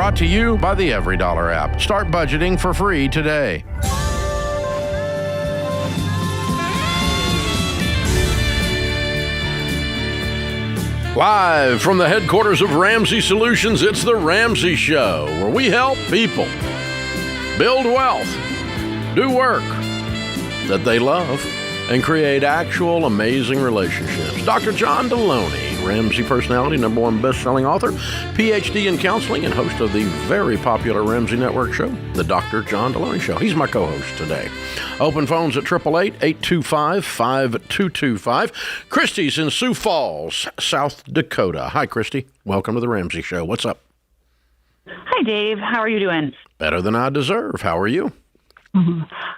brought to you by the Every Dollar app. Start budgeting for free today. Live from the headquarters of Ramsey Solutions, it's the Ramsey Show, where we help people build wealth, do work that they love, and create actual amazing relationships. Dr. John Delony, Ramsey personality, #1 best-selling author, PhD in counseling, and host of the very popular Ramsey Network show, The Dr. John Delony Show. He's my co-host today. Open phones at 888-825-5225. Christy's in Sioux Falls, South Dakota. Hi, Christy. Welcome to the Ramsey Show. What's up? Hi, Dave. How are you doing? Better than I deserve. How are you?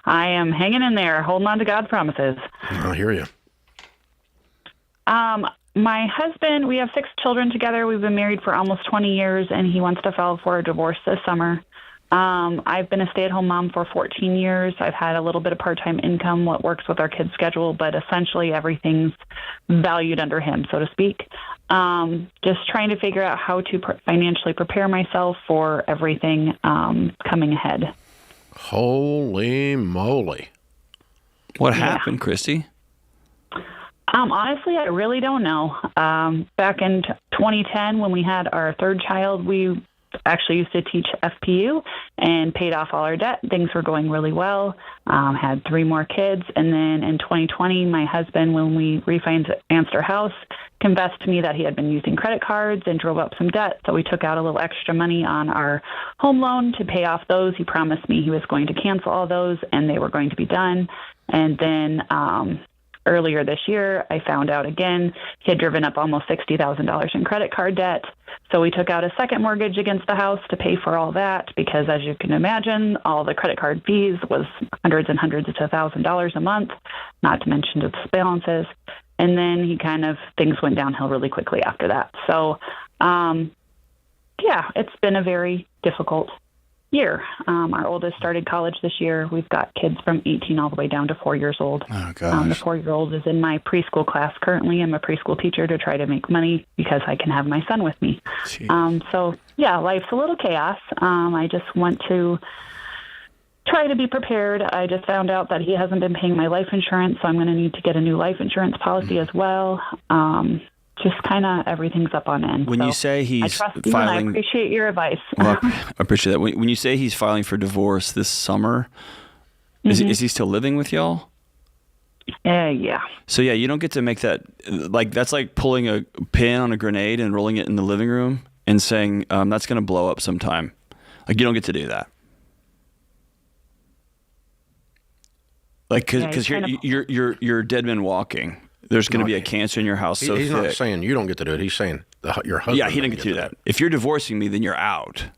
I am hanging in there, holding on to God's promises. I hear you. My husband, we have 6 children together. We've been married for almost 20 years, and he wants to file for a divorce this summer. I've been a stay-at-home mom for 14 years. I've had a little bit of part-time income, what works with our kids' schedule, but essentially everything's valued under him, so to speak. Just trying to figure out how to financially prepare myself for everything coming ahead. Holy moly. What happened, Christy? Honestly, I really don't know. Back in 2010, when we had our third child, we actually used to teach FPU and paid off all our debt. Things were going really well. Had 3 more kids. And then in 2020, my husband, when we refinanced our house, confessed to me that he had been using credit cards and drove up some debt. So we took out a little extra money on our home loan to pay off those. He promised me he was going to cancel all those and they were going to be done. And then earlier this year, I found out again he had driven up almost $60,000 in credit card debt. So we took out a second mortgage against the house to pay for all that because, as you can imagine, all the credit card fees was hundreds and hundreds of $1,000 a month, not to mention the balances. And then things went downhill really quickly after that. So, it's been a very difficult year. Our oldest started college this year. We've got kids from 18 all the way down to 4 years old. Oh, gosh. The 4-year-old is in my preschool class currently. I'm a preschool teacher to try to make money because I can have my son with me. Life's a little chaos. I just want to try to be prepared. I just found out that he hasn't been paying my life insurance, so I'm going to need to get a new life insurance policy as well. Just kind of everything's up on end. When you say he's I trust you filing, and I appreciate your advice. Well, I appreciate that. When you say he's filing for divorce this summer, is he still living with y'all? Yeah. So you don't get to make that. That's like pulling a pin on a grenade and rolling it in the living room and saying that's going to blow up sometime. You don't get to do that. Because you're dead men walking. There's going to be a cancer in your house. He's not saying you don't get to do it. He's saying your husband. Yeah, he didn't get to do that. If you're divorcing me, then you're out.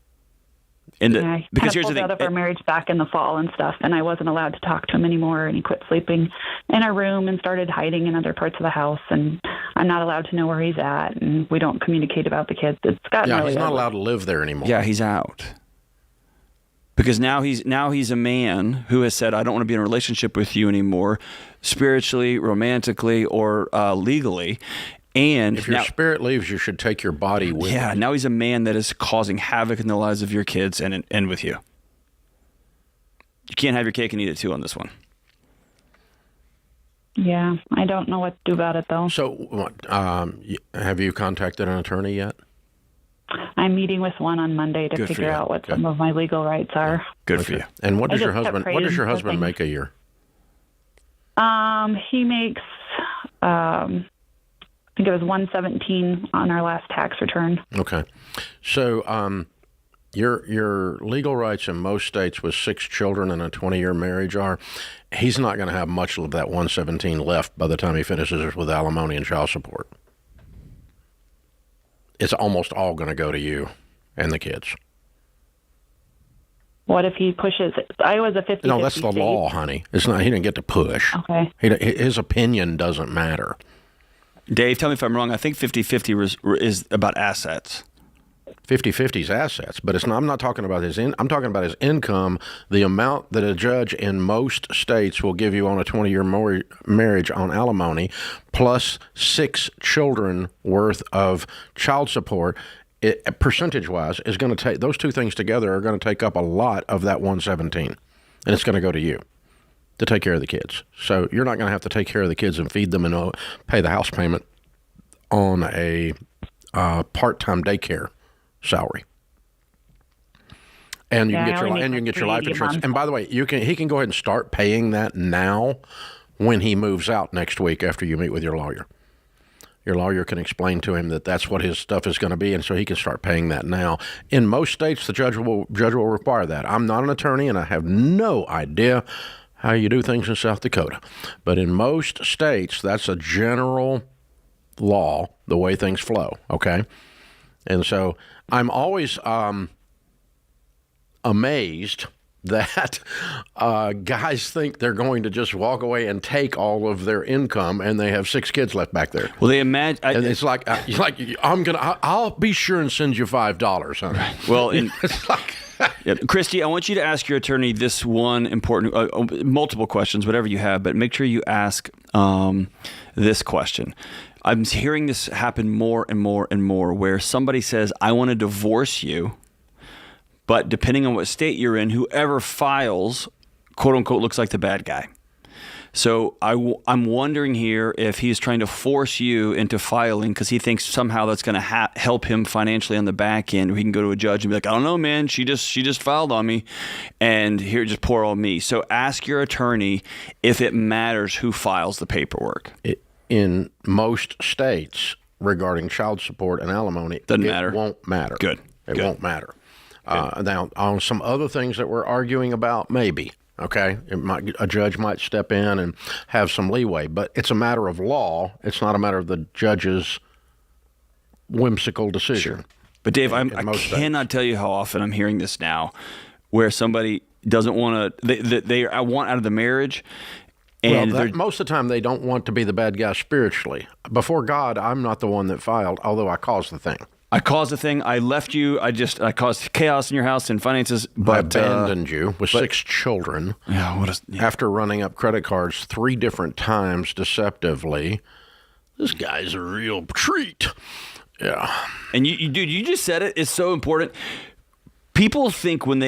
Because here's the thing. Out of our marriage back in the fall and stuff, and I wasn't allowed to talk to him anymore, and he quit sleeping in our room and started hiding in other parts of the house, and I'm not allowed to know where he's at, and we don't communicate about the kids. It's gotten really he's not allowed to live there anymore. Yeah, he's out. Because now he's a man who has said, I don't want to be in a relationship with you anymore, spiritually, romantically, or legally. And if your spirit leaves, you should take your body with you. Yeah, now he's a man that is causing havoc in the lives of your kids and with you. You can't have your cake and eat it too on this one. Yeah, I don't know what to do about it, though. So have you contacted an attorney yet? I'm meeting with one on Monday to figure out what some of my legal rights are. Good for you. And what does your husband make a year? He makes I think it was $117 on our last tax return. Okay. So your legal rights in most states with 6 children and a 20-year marriage he's not going to have much of that $117 left by the time he finishes with alimony and child support. It's almost all going to go to you and the kids. What if he pushes it? I was a 50-50 No, that's the law, honey. It's not. He didn't get to push. Okay. His opinion doesn't matter. Dave, tell me if I'm wrong. I think 50-50 is about assets. 50-50 is assets, but it's not. I'm not talking about I'm talking about his income, the amount that a judge in most states will give you on a 20-year marriage on alimony, plus 6 children worth of child support, percentage-wise, is going to take, those two things together are going to take up a lot of that 117, and it's going to go to you to take care of the kids. So you're not going to have to take care of the kids and feed them and pay the house payment on a part-time daycare salary. And you can get your life insurance. And by the way, he can go ahead and start paying that now when he moves out next week after you meet with your lawyer. Your lawyer can explain to him that that's what his stuff is going to be, and so he can start paying that now. In most states, the judge will require that. I'm not an attorney, and I have no idea how you do things in South Dakota. But in most states, that's a general law, the way things flow, okay? And so I'm always amazed that guys think they're going to just walk away and take all of their income, and they have 6 kids left back there. Well, they imagine, and it's like I'll be sure and send you $5, honey. Right. Well, it's like. Yeah. Christy, I want you to ask your attorney this one important, multiple questions, whatever you have, but make sure you ask this question. I'm hearing this happen more and more and more, where somebody says, I want to divorce you, but depending on what state you're in, whoever files, quote unquote, looks like the bad guy. So I'm wondering here if he's trying to force you into filing because he thinks somehow that's going to help him financially on the back end, or he can go to a judge and be like, I don't know, man, she just filed on me, and here, just poor old me. So ask your attorney if it matters who files the paperwork. In most states regarding child support and alimony, it won't matter. Good. It won't matter. Now, on some other things that we're arguing about, maybe. Okay, a judge might step in and have some leeway, but it's a matter of law. It's not a matter of the judge's whimsical decision. Sure. But Dave, I cannot tell you how often I'm hearing this now, where somebody doesn't want to, they want out of the marriage. And most of the time, they don't want to be the bad guy spiritually. Before God, I'm not the one that filed, although I caused the thing. I caused the thing. I left you. I caused chaos in your house and finances. But I abandoned you with 6 children. After running up credit cards 3 different times deceptively. This guy's a real treat. Yeah. And dude, you just said it. It's so important. People think when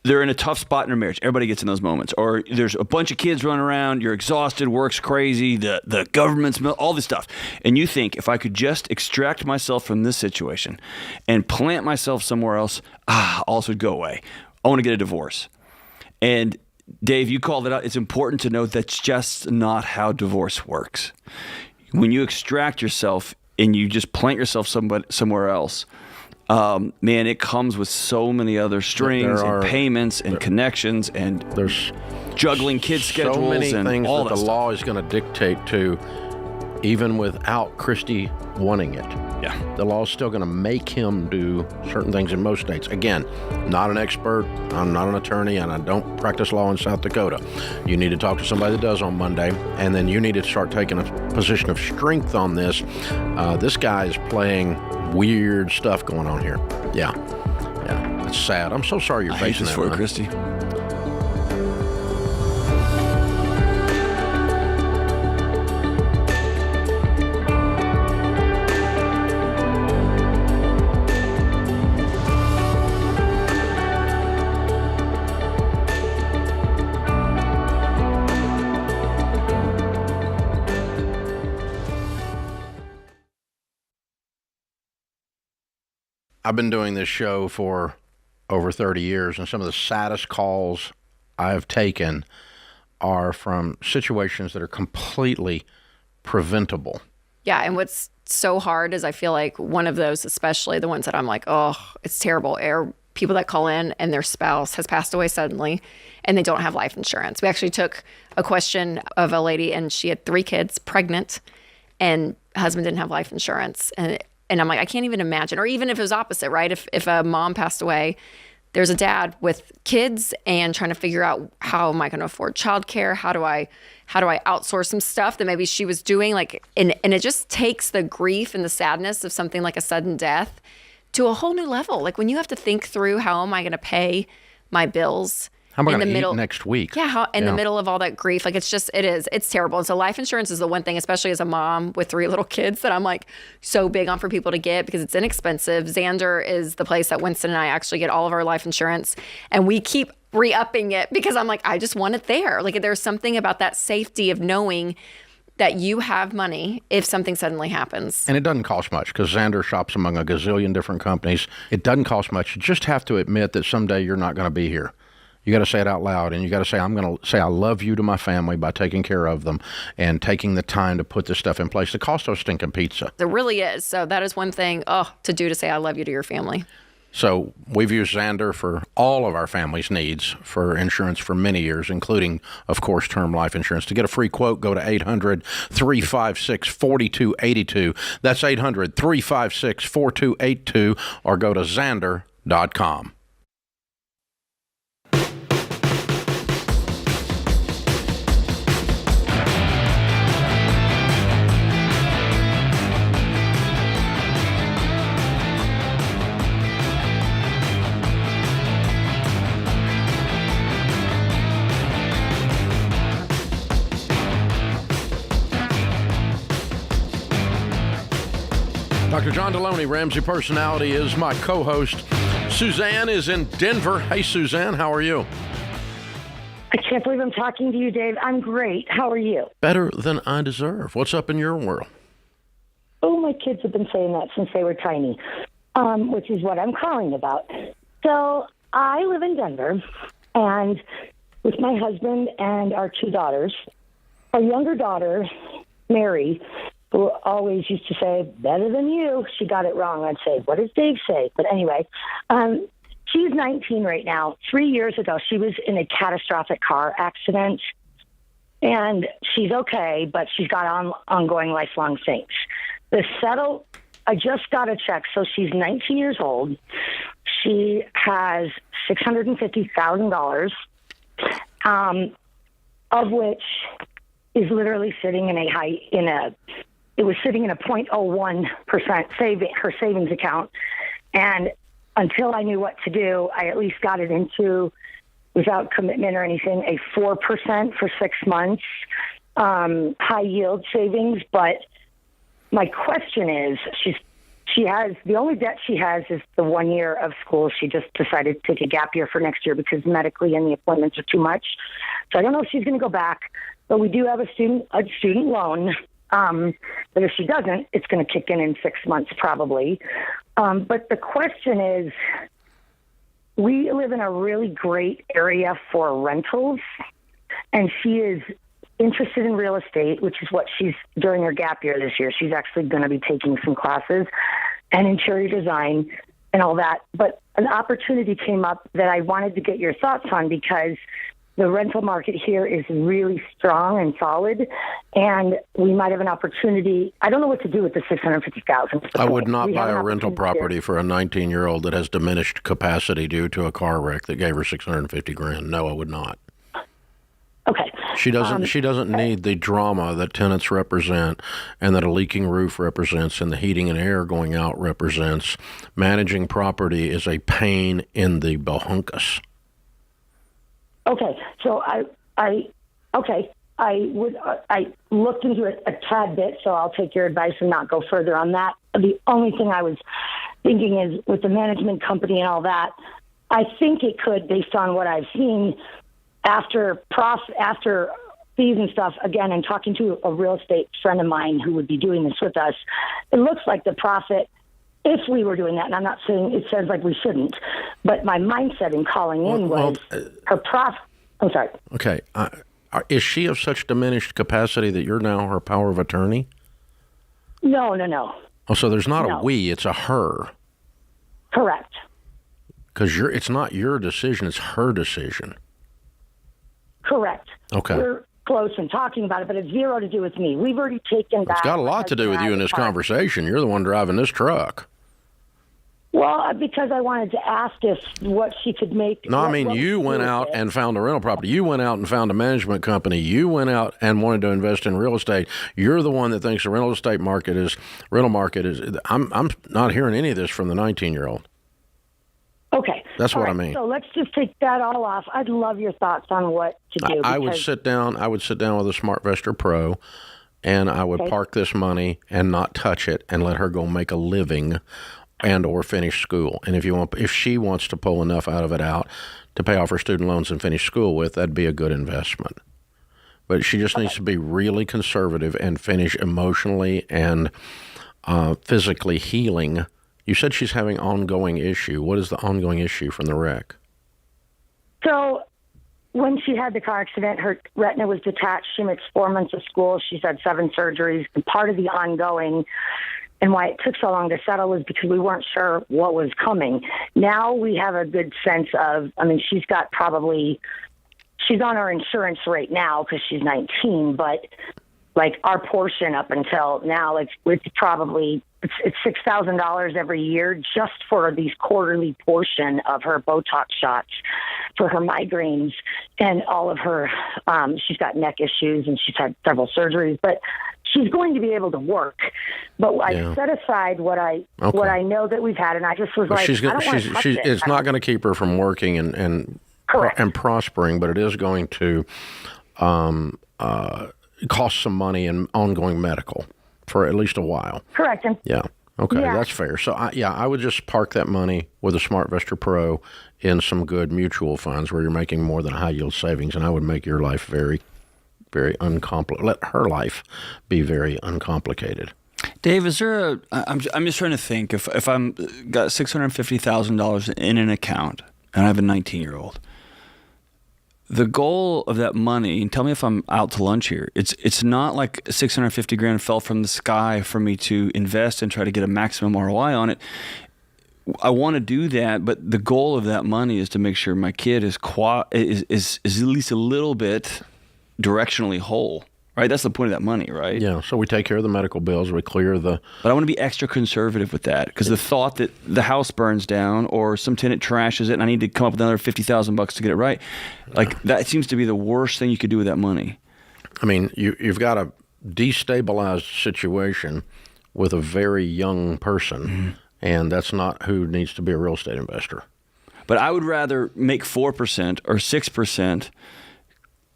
they're in a tough spot in their marriage. Everybody gets in those moments. Or there's a bunch of kids running around. You're exhausted. Work's crazy. The government's all this stuff. And you think, if I could just extract myself from this situation and plant myself somewhere else, all this would go away. I want to get a divorce. And Dave, you called it out. It's important to know that's just not how divorce works. When you extract yourself and you just plant yourself somewhere else, man, it comes with so many other strings and payments and connections, and there's juggling kid schedules so many and things all that the law is going to dictate to, even without Christy wanting it. Yeah, the law is still going to make him do certain things in most states. Again, not an expert. I'm not an attorney, and I don't practice law in South Dakota. You need to talk to somebody that does on Monday, and then you need to start taking a position of strength on this. This guy is playing weird stuff going on here. Yeah. It's sad. I'm so sorry you're facing that. I hate this for Christy. I've been doing this show for over 30 years, and some of the saddest calls I have taken are from situations that are completely preventable. Yeah, and what's so hard is I feel like one of those, especially the ones that I'm like, oh, it's terrible, are people that call in and their spouse has passed away suddenly and they don't have life insurance. We actually took a question of a lady, and she had 3 kids, pregnant, and husband didn't have life insurance. And I'm like, I can't even imagine. Or even if it was opposite, right? If a mom passed away, there's a dad with kids and trying to figure out, how am I going to afford childcare? How do I outsource some stuff that maybe she was doing? And it just takes the grief and the sadness of something like a sudden death to a whole new level. Like when you have to think through, how am I going to pay my bills? How am I in the going to middle eat next week? Yeah, in the middle of all that grief, like it's terrible. And so life insurance is the one thing, especially as a mom with 3 little kids, that I'm like so big on for people to get because it's inexpensive. Xander is the place that Winston and I actually get all of our life insurance, and we keep re-upping it because I'm like, I just want it there. Like there's something about that safety of knowing that you have money if something suddenly happens. And it doesn't cost much because Xander shops among a gazillion different companies. It doesn't cost much. You just have to admit that someday you're not going to be here. You got to say it out loud, and you got to say, I'm going to say I love you to my family by taking care of them and taking the time to put this stuff in place. The cost of stinking pizza. It really is. So that is one thing to do, to say I love you to your family. So we've used Xander for all of our family's needs for insurance for many years, including, of course, term life insurance. To get a free quote, go to 800-356-4282. That's 800-356-4282, or go to Xander.com. Dr. John Delony, Ramsey Personality, is my co-host. Suzanne is in Denver. Hey, Suzanne, how are you? I can't believe I'm talking to you, Dave. I'm great. How are you? Better than I deserve. What's up in your world? Oh, my kids have been saying that since they were tiny, which is what I'm calling about. So I live in Denver, and with my husband and our 2 daughters. Our younger daughter, Mary, who always used to say, better than you. She got it wrong. I'd say, what does Dave say? But anyway, she's 19 right now. 3 years ago, she was in a catastrophic car accident, and she's okay, but she's got ongoing lifelong things. I just got a check, so she's 19 years old. She has $650,000, of which is literally sitting it was sitting in a 0.01% her savings account. And until I knew what to do, I at least got it into, without commitment or anything, a 4% for 6 months, high yield savings. But my question is, the only debt she has is the 1 year of school. She just decided to take a gap year for next year because medically and the appointments are too much. So I don't know if she's going to go back, but we do have a student loan. But if she doesn't, it's going to kick in 6 months probably. But the question is, we live in a really great area for rentals, and she is interested in real estate, which is what she's, during her gap year this year, she's actually going to be taking some classes and interior design and all that. But an opportunity came up that I wanted to get your thoughts on because the rental market here is really strong and solid, and we might have an opportunity. I don't know what to do with the $650,000. I would not buy a rental property for a 19-year-old that has diminished capacity due to a car wreck that gave her $650,000. No, I would not. Okay. She doesn't need the drama that tenants represent and that a leaking roof represents and the heating and air going out represents. Managing property is a pain in the bahunkus. Okay, so I looked into it a tad bit, so I'll take your advice and not go further on that. The only thing I was thinking is with the management company and all that, I think it could, based on what I've seen after fees and stuff, again, and talking to a real estate friend of mine who would be doing this with us, it looks like the profit, if we were doing that, and I'm not saying it says like we shouldn't, but my mindset in calling in was her profit. I'm sorry. Okay. Is she of such diminished capacity that you're now her power of attorney? No. Oh, so there's not a we, it's a her. Correct. Because it's not your decision, it's her decision. Correct. Okay. We're close and talking about it, but it's zero to do with me. We've already taken back. It's got a lot to do with you in this conversation. You're the one driving this truck. Well, because I wanted to ask if what she could make. No, I mean, you went out and found a rental property. You went out and found a management company. You went out and wanted to invest in real estate. You're the one that thinks the rental market is. I'm not hearing any of this from the 19-year-old. Okay. That's what I mean. So let's just take that all off. I'd love your thoughts on what to do. I would sit down with a SmartVestor Pro, and I would park this money and not touch it and let her go make a living and or finish school. And if she wants to pull enough out of it to pay off her student loans and finish school with, that'd be a good investment. But she just needs to be really conservative and finish emotionally and physically healing. You said she's having ongoing issue. What is the ongoing issue from the wreck? So when she had the car accident, her retina was detached. She missed 4 months of school. She's had 7 surgeries. And part of the ongoing and why it took so long to settle was because we weren't sure what was coming. Now we have a good sense of, she's on our insurance rate now because she's 19, but like our portion up until now, it's probably it's $6,000 every year just for these quarterly portion of her Botox shots for her migraines and all of her. She's got neck issues and she's had several surgeries, but she's going to be able to work. But I set aside what I know that we've had, and I just was like, I don't want to touch it. It's not going to keep her from working and prospering, but it is going to cost some money in ongoing medical for at least a while. Correct. That's fair. So I would just park that money with a SmartVestor Pro in some good mutual funds where you're making more than a high yield savings, and I would make your life very, very uncomplicated. Let her life be very uncomplicated. Dave, is there I'm just trying to think if I'm got $650,000 in an account and I have a 19-year-old. The goal of that money, and tell me if I'm out to lunch here, it's not like $650,000 fell from the sky for me to invest and try to get a maximum ROI on it. I want to do that, but the goal of that money is to make sure my kid is at least a little bit directionally whole. Right, that's the point of that money, right? Yeah, so we take care of the medical bills, we clear the... But I want to be extra conservative with that, because the thought that the house burns down or some tenant trashes it and I need to come up with another $50,000 to get it right, like that seems to be the worst thing you could do with that money. I mean, you've got a destabilized situation with a very young person, and that's not who needs to be a real estate investor. But I would rather make 4% or 6%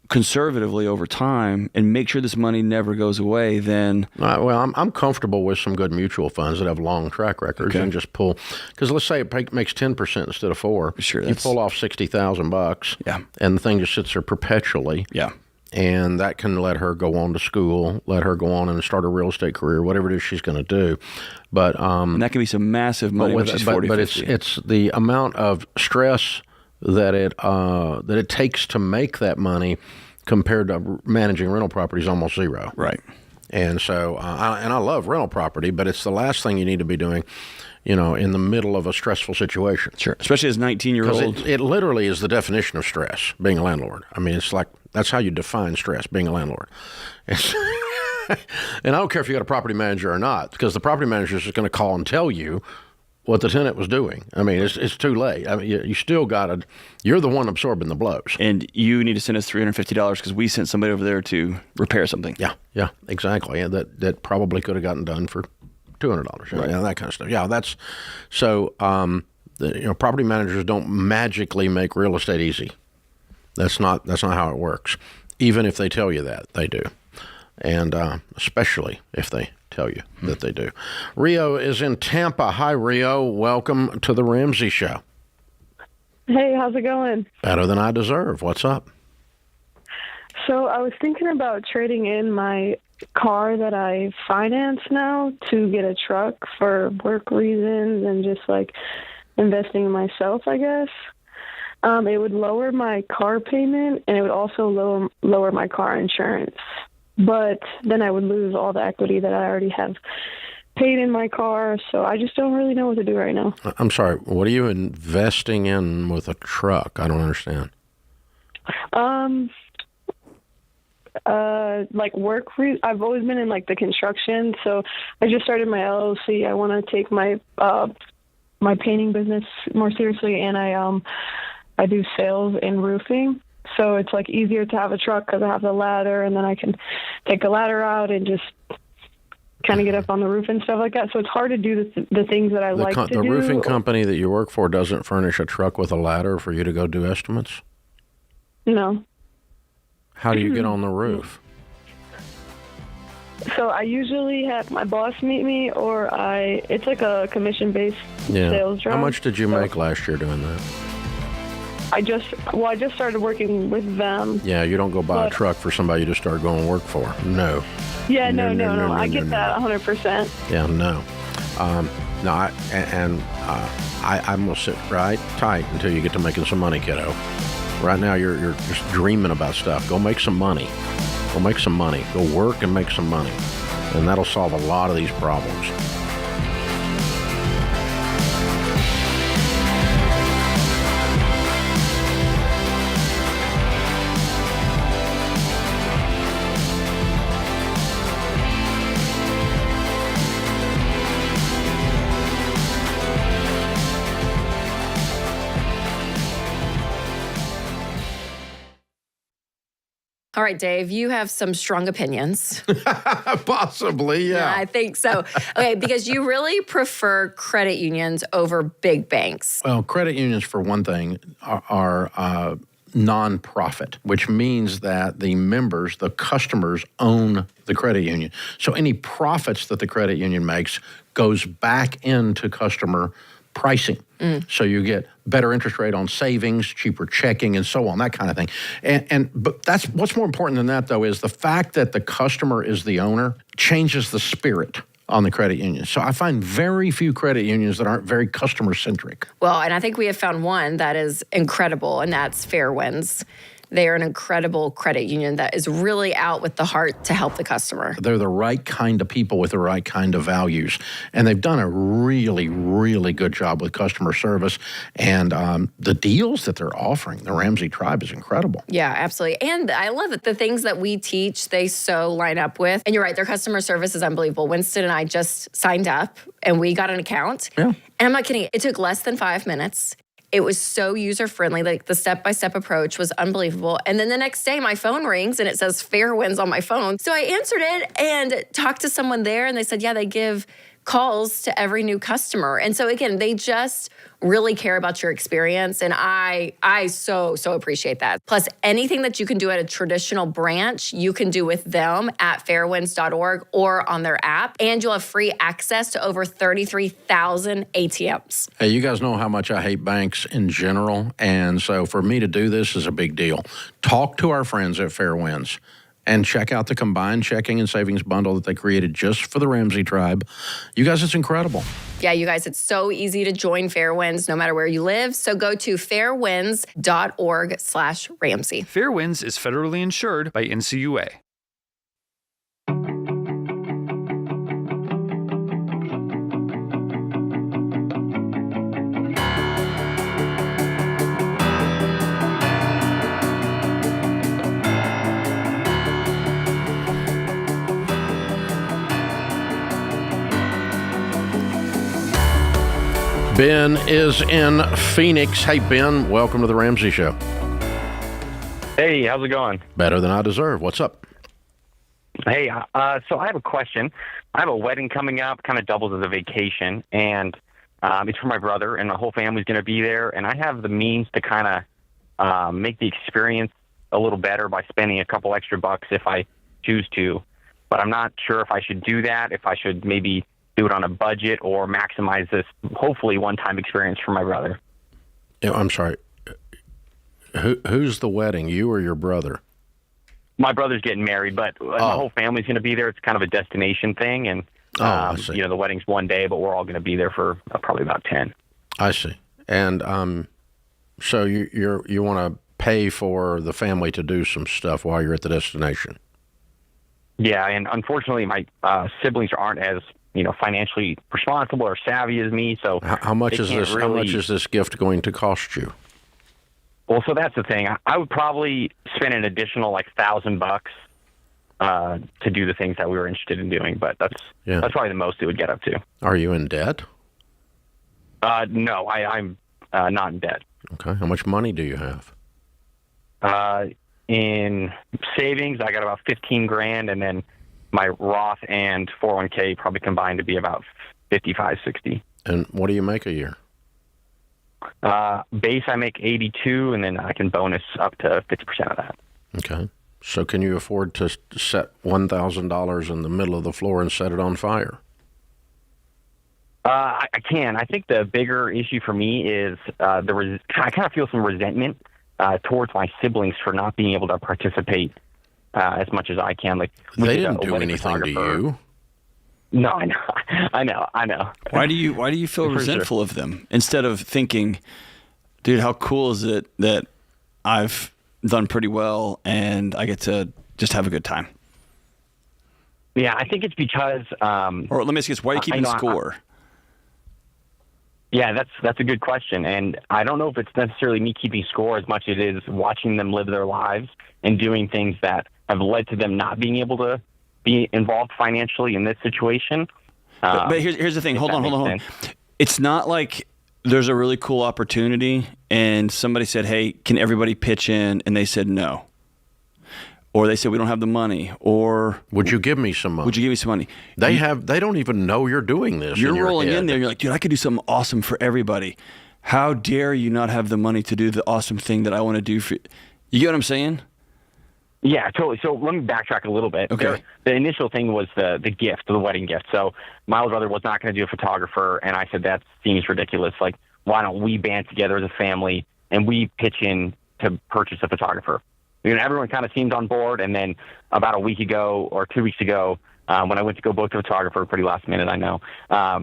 conservatively over time and make sure this money never goes away than... I'm comfortable with some good mutual funds that have long track records and just pull... Because let's say it makes 10% instead of 4%. Sure, you pull off $60,000 and the thing just sits there perpetually. Yeah. And that can let her go on to school, let her go on and start a real estate career, whatever it is she's going to do. But and that can be some massive money when she's 40, but 50. it's the amount of stress that it takes to make that money compared to managing rental property is almost zero. Right. And so, I love rental property, but it's the last thing you need to be doing, in the middle of a stressful situation. Sure. Especially as 19-year-old. It literally is the definition of stress, being a landlord. I mean, it's like, that's how you define stress, being a landlord. And I don't care if you got a property manager or not, because the property manager is just going to call and tell you what the tenant was doing. I mean, it's too late. I mean, you still you're the one absorbing the blows. And you need to send us $350 because we sent somebody over there to repair something. Yeah, exactly. And that probably could have gotten done for $200. Right. That kind of stuff. Yeah, that's so. Property managers don't magically make real estate easy. That's not how it works. Even if they tell you that, they do, and especially if they tell you that they do. Rio is in Tampa. Hi, Rio. Welcome to the Ramsey Show. Hey, how's it going? Better than I deserve. What's up? So I was thinking about trading in my car that I finance now to get a truck for work reasons and just like investing in myself, I guess. It would lower my car payment and it would also lower my car insurance. But then I would lose all the equity that I already have paid in my car. So I just don't really know what to do right now. I'm sorry. What are you investing in with a truck? I don't understand. Like I've always been in like the construction. So I just started my LLC. I want to take my my painting business more seriously, and I do sales in roofing. So it's like easier to have a truck because I have the ladder, and then I can take a ladder out and just kind of get up on the roof and stuff like that. So it's hard to do the things that I like to do. The roofing company that you work for doesn't furnish a truck with a ladder for you to go do estimates? No. How do you get on the roof? So I usually have my boss meet me, or it's like a commission-based sales job. How much did you make last year doing that? I just started working with them. Yeah, you don't go buy a truck for somebody you just started going to work for. No. Yeah, no. I get that 100%. Yeah, no. I'm going to sit right tight until you get to making some money, kiddo. Right now, you're just dreaming about stuff. Go make some money. Go make some money. Go work and make some money. And that'll solve a lot of these problems. All right, Dave, you have some strong opinions. Possibly, yeah. I think so. Okay, because you really prefer credit unions over big banks. Well, credit unions, for one thing, are non-profit, which means that the members, the customers, own the credit union. So any profits that the credit union makes goes back into customer pricing. So you get better interest rate on savings, cheaper checking, and so on, that kind of thing. But that's what's more important than that, though, is the fact that the customer is the owner changes the spirit on the credit union. So I find very few credit unions that aren't very customer-centric. Well, and I think we have found one that is incredible, and that's Fairwinds. They are an incredible credit union that is really out with the heart to help the customer. They're the right kind of people with the right kind of values. And they've done a really, really good job with customer service. And the deals that they're offering, the Ramsey Tribe, is incredible. Yeah, absolutely. And I love it. The things that we teach, they so line up with. And you're right, their customer service is unbelievable. Winston and I just signed up and we got an account. Yeah. And I'm not kidding. It took less than 5 minutes. It was so user-friendly. Like, the step-by-step approach was unbelievable. And then the next day, my phone rings, and it says Fairwinds on my phone. So I answered it and talked to someone there, and they said, yeah, they give calls to every new customer. And so, again, they just really care about your experience, and I so appreciate that. Plus, anything that you can do at a traditional branch, you can do with them at fairwinds.org or on their app, and you'll have free access to over 33,000 ATMs. Hey, you guys know how much I hate banks in general, and so for me to do this is a big deal. Talk to our friends at Fairwinds and check out the combined checking and savings bundle that they created just for the Ramsey Tribe. You guys, it's incredible. Yeah, you guys, it's so easy to join Fairwinds no matter where you live. So go to fairwinds.org/Ramsey. Fairwinds is federally insured by NCUA. Ben is in Phoenix. Hey, Ben, welcome to the Ramsey Show. Hey, how's it going? Better than I deserve. What's up? Hey, so I have a question. I have a wedding coming up, kind of doubles as a vacation, and it's for my brother, and my whole family's going to be there, and I have the means to kind of make the experience a little better by spending a couple extra bucks if I choose to, but I'm not sure if I should do that, if I should maybe do it on a budget or maximize this, hopefully, one-time experience for my brother. Yeah, I'm sorry. Who's the wedding, you or your brother? My brother's getting married, but my whole family's going to be there. It's kind of a destination thing, and I see. the wedding's one day, but we're all going to be there for probably about 10. I see. And so you want to pay for the family to do some stuff while you're at the destination? Yeah, and unfortunately, my siblings aren't as financially responsible or savvy as me. So how much is this? How much is this gift going to cost you? Well, so that's the thing. I would probably spend an additional $1,000 to do the things that we were interested in doing. But that's probably the most it would get up to. Are you in debt? No, I'm not in debt. Okay. How much money do you have? In savings, I got about $15,000, and then my Roth and 401k probably combined to be about 55, 60. And what do you make a year? Base, I make 82, and then I can bonus up to 50% of that. Okay. So can you afford to set $1,000 in the middle of the floor and set it on fire? I can. I think the bigger issue for me is I kind of feel some resentment towards my siblings for not being able to participate as much as I can. Like they didn't do anything to you. No, I know. Why do you feel resentful of them instead of thinking, dude, how cool is it that I've done pretty well and I get to just have a good time? Yeah, I think it's because. Or let me ask you this: why are you keeping score? Yeah, that's a good question, and I don't know if it's necessarily me keeping score as much as it is watching them live their lives and doing things that have led to them not being able to be involved financially in this situation. But here's the thing. Hold on. It's not like there's a really cool opportunity and somebody said, hey, can everybody pitch in? And they said no. Or they said, we don't have the money. Or would you give me some money? Would you give me some money? They don't even know you're doing this. You're your rolling head. in there. You're like, dude, I could do something awesome for everybody. How dare you not have the money to do the awesome thing that I want to do for you? You get what I'm saying? Yeah, totally. So let me backtrack a little bit. Okay. The initial thing was the gift, the wedding gift. So my older brother was not going to do a photographer, and I said, that seems ridiculous. Like, why don't we band together as a family and we pitch in to purchase a photographer? You know, everyone kind of seemed on board, and then about a week ago or 2 weeks ago, when I went to go book a photographer, pretty last minute, I know,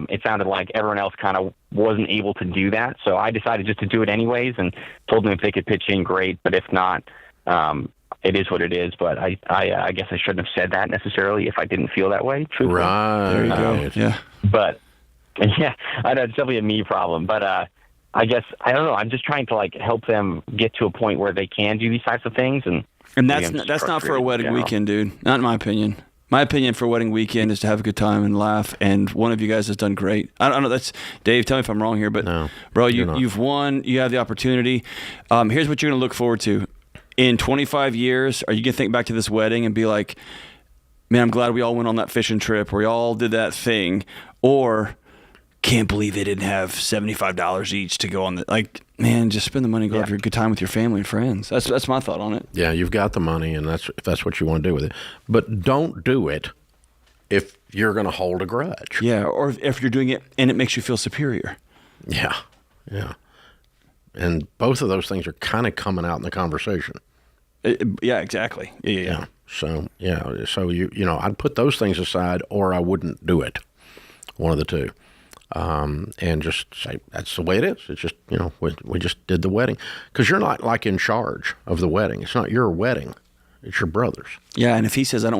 it sounded like everyone else kind of wasn't able to do that. So I decided just to do it anyways and told them if they could pitch in, great. But if not, it is what it is. But I guess I shouldn't have said that necessarily if I didn't feel that way. Truthfully. Right. There you go. Yeah. But, yeah, I know it's definitely a me problem. But I guess, I don't know, I'm just trying to, like, help them get to a point where they can do these types of things. And that's not for a wedding weekend, dude. Not in my opinion. My opinion for a wedding weekend is to have a good time and laugh, and one of you guys has done great. I don't know. That's Dave. Tell me if I'm wrong here, but no, bro, you've won. You have the opportunity. Here's what you're going to look forward to. In 25 years, are you going to think back to this wedding and be like, man, I'm glad we all went on that fishing trip, or we all did that thing, or can't believe they didn't have $75 each to go on the, like, man, just spend the money, go have your good time with your family and friends. That's my thought on it. Yeah, you've got the money, and if that's what you want to do with it. But don't do it if you're going to hold a grudge. Yeah, or if you're doing it and it makes you feel superior. Yeah. And both of those things are kind of coming out in the conversation. Yeah, exactly. Yeah. So I'd put those things aside, or I wouldn't do it. One of the two. And just say, that's the way it is. It's just, we just did the wedding. Because you're not, like, in charge of the wedding. It's not your wedding. It's your brother's. Yeah, and if he says, I don't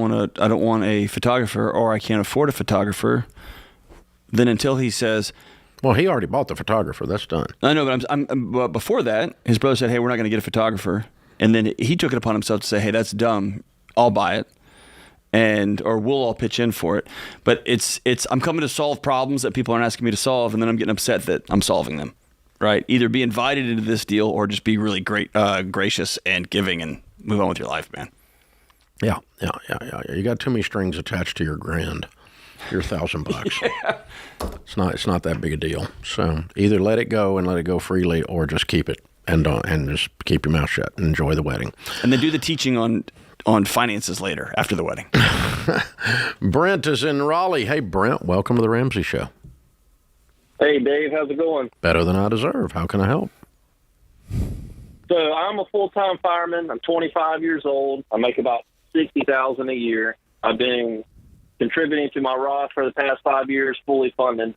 want a photographer, or I can't afford a photographer, then until he says... Well, he already bought the photographer. That's done. I know, but before that, his brother said, hey, we're not going to get a photographer. And then he took it upon himself to say, hey, that's dumb. I'll buy it. Or we'll all pitch in for it. But it's I'm coming to solve problems that people aren't asking me to solve, and then I'm getting upset that I'm solving them, right? Either be invited into this deal or just be really gracious and giving and move on with your life, man. Yeah. You got too many strings attached to your grand. Your $1,000. Yeah. It's not that big a deal. So either let it go and let it go freely, or just keep it and just keep your mouth shut and enjoy the wedding. And then do the teaching on finances later, after the wedding. Brent is in Raleigh. Hey, Brent, welcome to the Ramsey Show. Hey, Dave, how's it going? Better than I deserve. How can I help? So I'm a full-time fireman. I'm 25 years old. I make about $60,000 a year. I've been contributing to my Roth for the past 5 years, fully funded.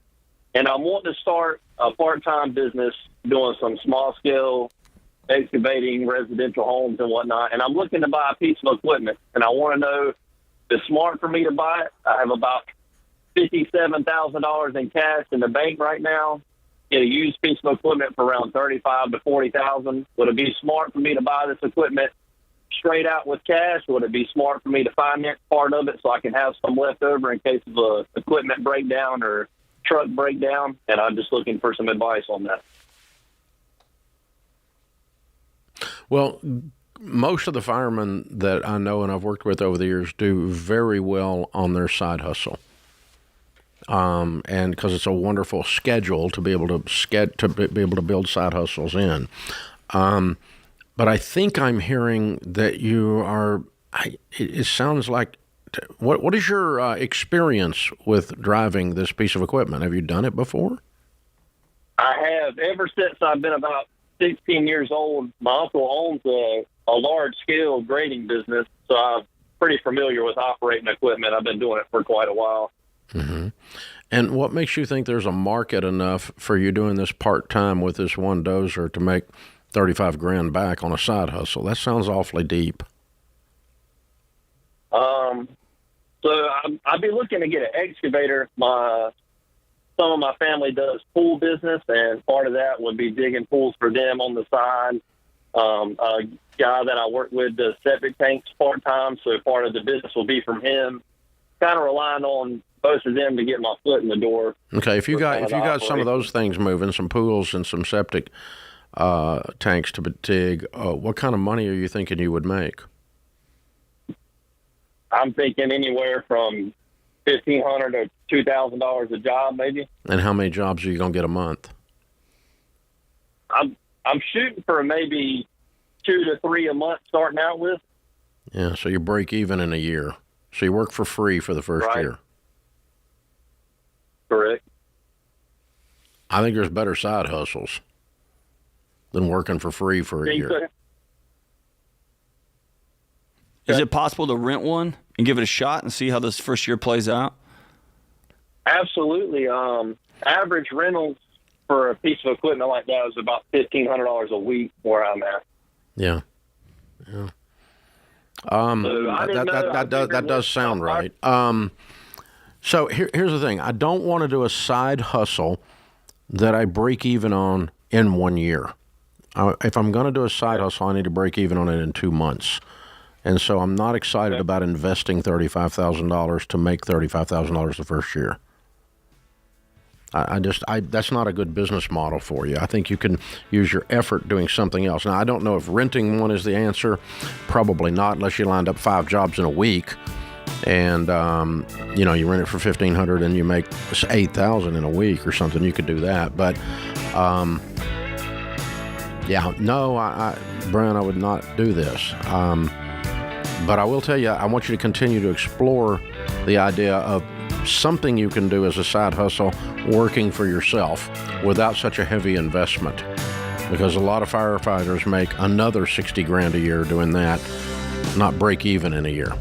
And I'm wanting to start a part-time business doing some small-scale excavating residential homes and whatnot, and I'm looking to buy a piece of equipment, and I want to know if it's smart for me to buy it. I have about $57,000 in cash in the bank right now. Get a used piece of equipment for around $35,000 to $40,000. Would it be smart for me to buy this equipment straight out with cash? Would it be smart for me to finance part of it so I can have some left over in case of a equipment breakdown or truck breakdown? And I'm just looking for some advice on that. Well, most of the firemen that I know and I've worked with over the years do very well on their side hustle. And because it's a wonderful schedule to be able to build side hustles in. But I think I'm hearing that you are. It sounds like. What is your experience with driving this piece of equipment? Have you done it before? I have. Ever since I've been about 16 years old, my uncle owns a large-scale grading business, so I'm pretty familiar with operating equipment. I've been doing it for quite a while. Mm-hmm. And what makes you think there's a market enough for you doing this part-time with this one dozer to make $35,000 back on a side hustle? That sounds awfully deep. So I'd be looking to get an excavator. Some of my family does pool business, and part of that would be digging pools for them on the side. A guy that I work with does septic tanks part-time, so part of the business will be from him. Kind of relying on both of them to get my foot in the door. Okay, if you got some of those things moving, some pools and some septic tanks to dig, what kind of money are you thinking you would make? I'm thinking anywhere from $1,500 to $2,000 a job, maybe. And how many jobs are you going to get a month? I'm shooting for maybe 2 to 3 a month starting out with. Yeah, so you break even in a year. So you work for free for the first year. Correct. I think there's better side hustles than working for free for a year. Is it possible to rent one and give it a shot and see how this first year plays out? Absolutely. Average rentals for a piece of equipment like that is about $1,500 a week where I'm at. Yeah. That does sound right. So here's the thing. I don't want to do a side hustle that I break even on in 1 year. If I'm going to do a side hustle, I need to break even on it in 2 months. And so I'm not excited about investing $35,000 to make $35,000 the first year. That's not a good business model for you. I think you can use your effort doing something else. Now, I don't know if renting one is the answer. Probably not, unless you lined up 5 jobs in a week, and you rent it for $1,500 and you make $8,000 in a week or something. You could do that, but Brian, I would not do this. But I will tell you, I want you to continue to explore the idea of something you can do as a side hustle working for yourself without such a heavy investment. Because a lot of firefighters make another $60,000 a year doing that, not break even in a year.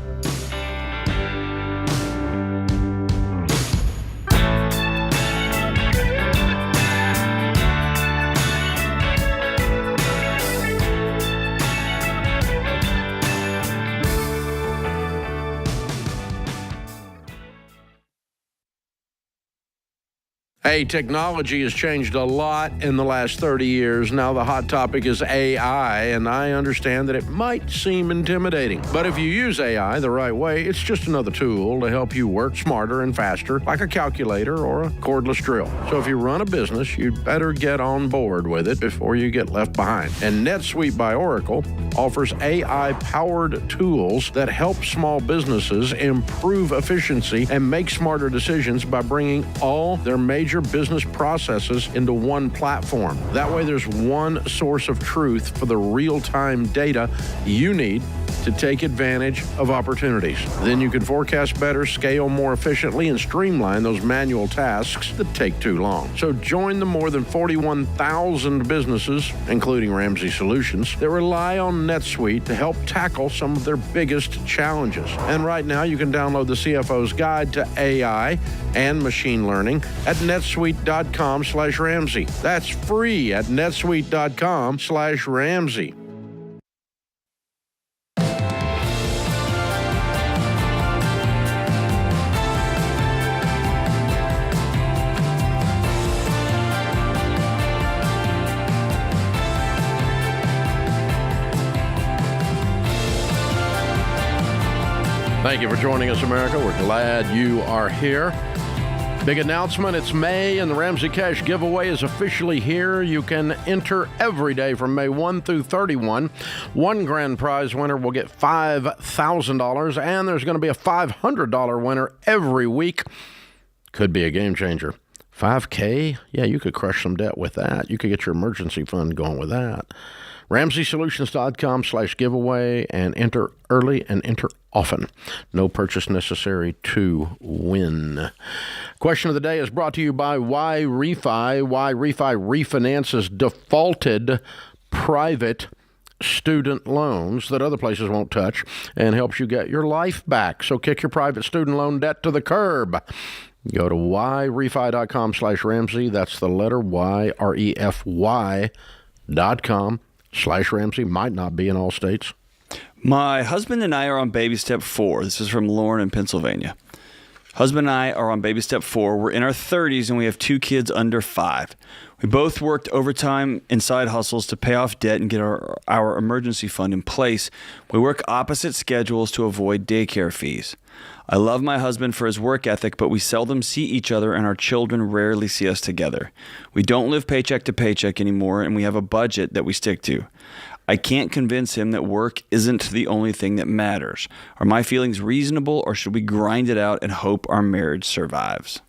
Hey, technology has changed a lot in the last 30 years. Now the hot topic is AI, and I understand that it might seem intimidating. But if you use AI the right way, it's just another tool to help you work smarter and faster, like a calculator or a cordless drill. So if you run a business, you'd better get on board with it before you get left behind. And NetSuite by Oracle offers AI-powered tools that help small businesses improve efficiency and make smarter decisions by bringing all their major business processes into one platform. That way there's one source of truth for the real-time data you need to take advantage of opportunities. Then you can forecast better, scale more efficiently, and streamline those manual tasks that take too long. So join the more than 41,000 businesses, including Ramsey Solutions, that rely on NetSuite to help tackle some of their biggest challenges. And right now you can download the CFO's Guide to AI and Machine Learning at netsuite.com/Ramsey. That's free at netsuite.com/Ramsey. Thank you for joining us, America. We're glad you are here. Big announcement, it's May and the Ramsey Cash giveaway is officially here. You can enter every day from May 1 through 31. One grand prize winner will get $5,000, and there's going to be a $500 winner every week. Could be a game changer. $5K? Yeah, you could crush some debt with that. You could get your emergency fund going with that. RamseySolutions.com/giveaway and enter early and enter often. No purchase necessary to win. Question of the day is brought to you by Why Refi. Why Refi refinances defaulted private student loans that other places won't touch and helps you get your life back. So kick your private student loan debt to the curb. Go to whyrefi.com/Ramsey. That's the letter Y, REFY.com/Ramsey. Might not be in all states. My husband and I are on baby step 4. This is from Lauren in Pennsylvania. Husband and I are on baby step 4. We're in our 30s and we have 2 kids under 5. We both worked overtime and side hustles to pay off debt and get our emergency fund in place. We work opposite schedules to avoid daycare fees. I love my husband for his work ethic, but we seldom see each other and our children rarely see us together. We don't live paycheck to paycheck anymore and we have a budget that we stick to. I can't convince him that work isn't the only thing that matters. Are my feelings reasonable, or should we grind it out and hope our marriage survives?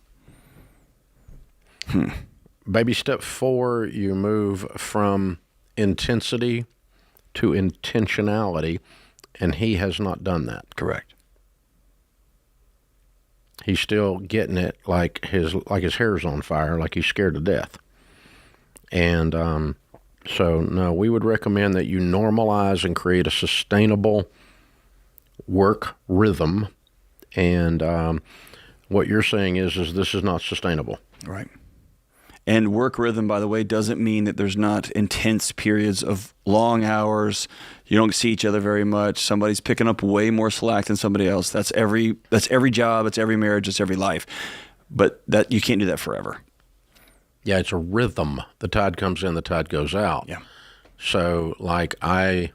Baby step 4, you move from intensity to intentionality, and he has not done that. Correct. He's still getting it like his hair's on fire, like he's scared to death. And so, no, we would recommend that you normalize and create a sustainable work rhythm. And what you're saying is this is not sustainable. Right. And work rhythm, by the way, doesn't mean that there's not intense periods of long hours. You don't see each other very much. Somebody's picking up way more slack than somebody else. That's every job. It's every marriage. It's every life. But that you can't do that forever. Yeah, it's a rhythm. The tide comes in, the tide goes out. Yeah. So, like, I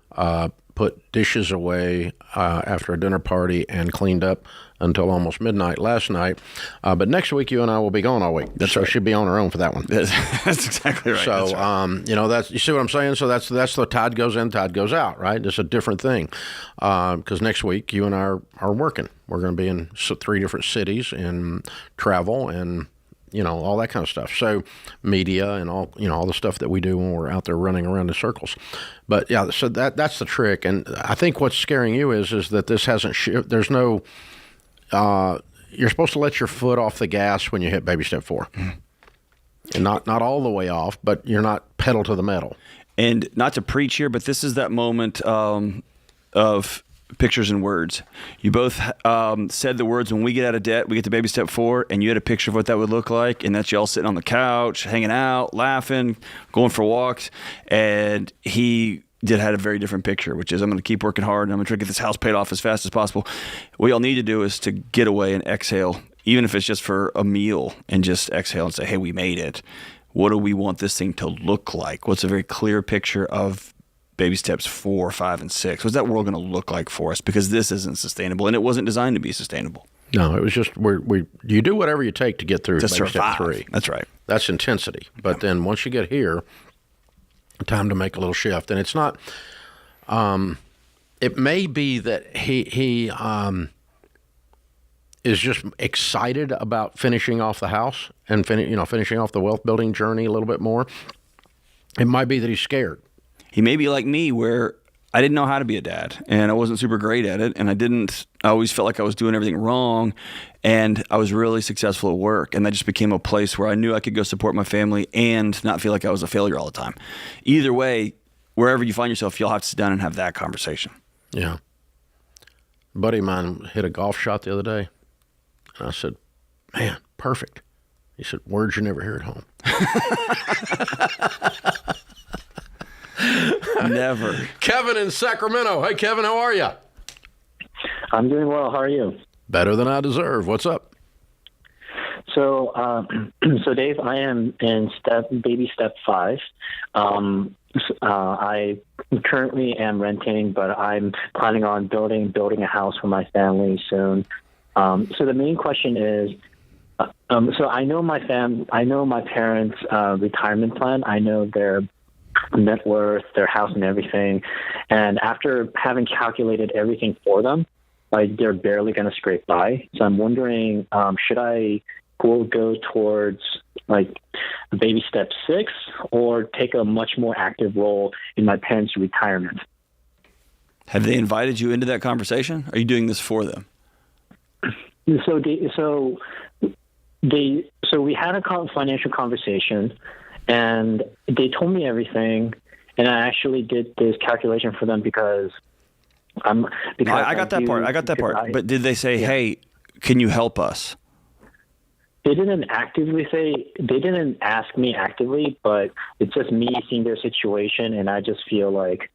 put dishes away after a dinner party and cleaned up until almost midnight last night. But next week, you and I will be gone all week. That's so right. She'll be on her own for that one. That's exactly right. So, that's right. you see what I'm saying? So that's the tide goes in, tide goes out, right? It's a different thing. Because next week, you and I are working. We're going to be in 3 different cities and travel and all that kind of stuff. So media and all the stuff that we do when we're out there running around in circles. But yeah, so that's the trick. And I think what's scaring you is that this hasn't, there's no, you're supposed to let your foot off the gas when you hit baby step 4. And not all the way off, but you're not pedal to the metal. And not to preach here, but this is that moment of pictures and words. You both said the words, when we get out of debt, we get to baby step 4, and you had a picture of what that would look like, and that's y'all sitting on the couch, hanging out, laughing, going for walks, and he had a very different picture, which is I'm going to keep working hard, and I'm going to try to get this house paid off as fast as possible. What y'all need to do is to get away and exhale, even if it's just for a meal, and just exhale and say, hey, we made it. What do we want this thing to look like? What's a very clear picture of baby steps 4, 5, and 6? What's that world going to look like for us? Because this isn't sustainable, and it wasn't designed to be sustainable. No, it was just you do whatever you take to get through To baby survive. step 3. That's right. That's intensity. But then once you get here, time to make a little shift. And it's not. It may be that he is just excited about finishing off the house and finishing off the wealth building journey a little bit more. It might be that he's scared. He may be like me, where I didn't know how to be a dad, and I wasn't super great at it, and I always felt like I was doing everything wrong, and I was really successful at work, and that just became a place where I knew I could go support my family and not feel like I was a failure all the time. Either way, wherever you find yourself, you'll have to sit down and have that conversation. Yeah. A buddy of mine hit a golf shot the other day, and I said, man, perfect. He said, words you never hear at home. Never. Kevin in Sacramento. Hey, Kevin, how are you? I'm doing well. How are you? Better than I deserve. What's up? So, Dave, I am in baby step 5. I currently am renting, but I'm planning on building a house for my family soon. So the main question is, So I know my parents' retirement plan. I know their net worth, their house, and everything. And after having calculated everything for them, like they're barely going to scrape by. So I'm wondering, should I go towards like baby step 6 or take a much more active role in my parents' retirement? Have they invited you into that conversation? Are you doing this for them? So we had a financial conversation, and they told me everything, and I actually did this calculation for them because I got that part. But did they say, "Hey, can you help us"? They didn't ask me actively, but it's just me seeing their situation, and I just feel like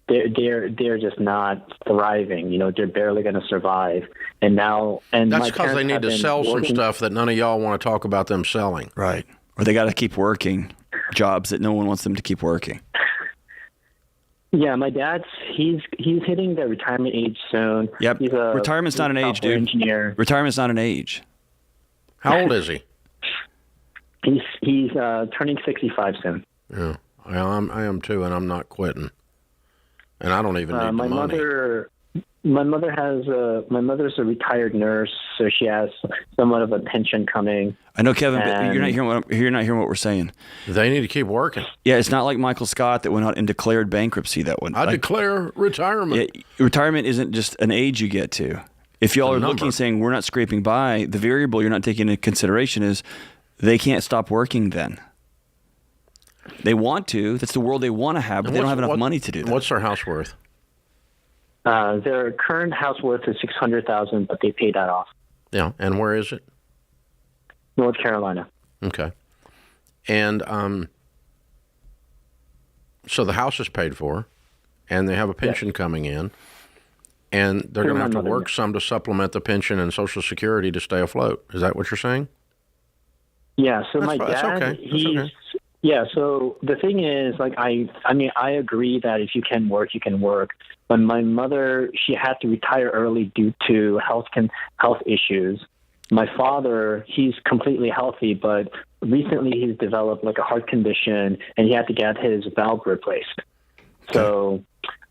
they're just not thriving. You know, they're barely going to survive. And that's because they need to sell some stuff that none of y'all want to talk about them selling. Right. Or they got to keep working jobs that no one wants them to keep working. Yeah, my dad's he's hitting the retirement age soon. Yep. Retirement's not an age, dude. Engineer. Retirement's not an age. How old is he? He's turning 65 soon. Yeah, I am too, and I'm not quitting. And I don't even need the money. My mother's a retired nurse, so she has somewhat of a pension coming. I know, Kevin, but you're not hearing what we're saying. They need to keep working. Yeah, it's not like Michael Scott that went out and declared bankruptcy. That one. I declare retirement. Yeah, retirement isn't just an age you get to. If y'all are looking, saying we're not scraping by, the variable you're not taking into consideration is they can't stop working then. They want to. That's the world they want to have, but they don't have enough money to do that. What's their house worth? Their current house worth is $600,000, but they paid that off. Yeah, and where is it? North Carolina. Okay. And so the house is paid for, and they have a pension coming in, and they're going to have to work some to supplement the pension and Social Security to stay afloat. Is that what you're saying? Yeah. So my dad, Yeah, so the thing is, like, I mean, I agree that if you can work, you can work. But my mother, she had to retire early due to health issues. My father, he's completely healthy, but recently he's developed like a heart condition, and he had to get his valve replaced. So,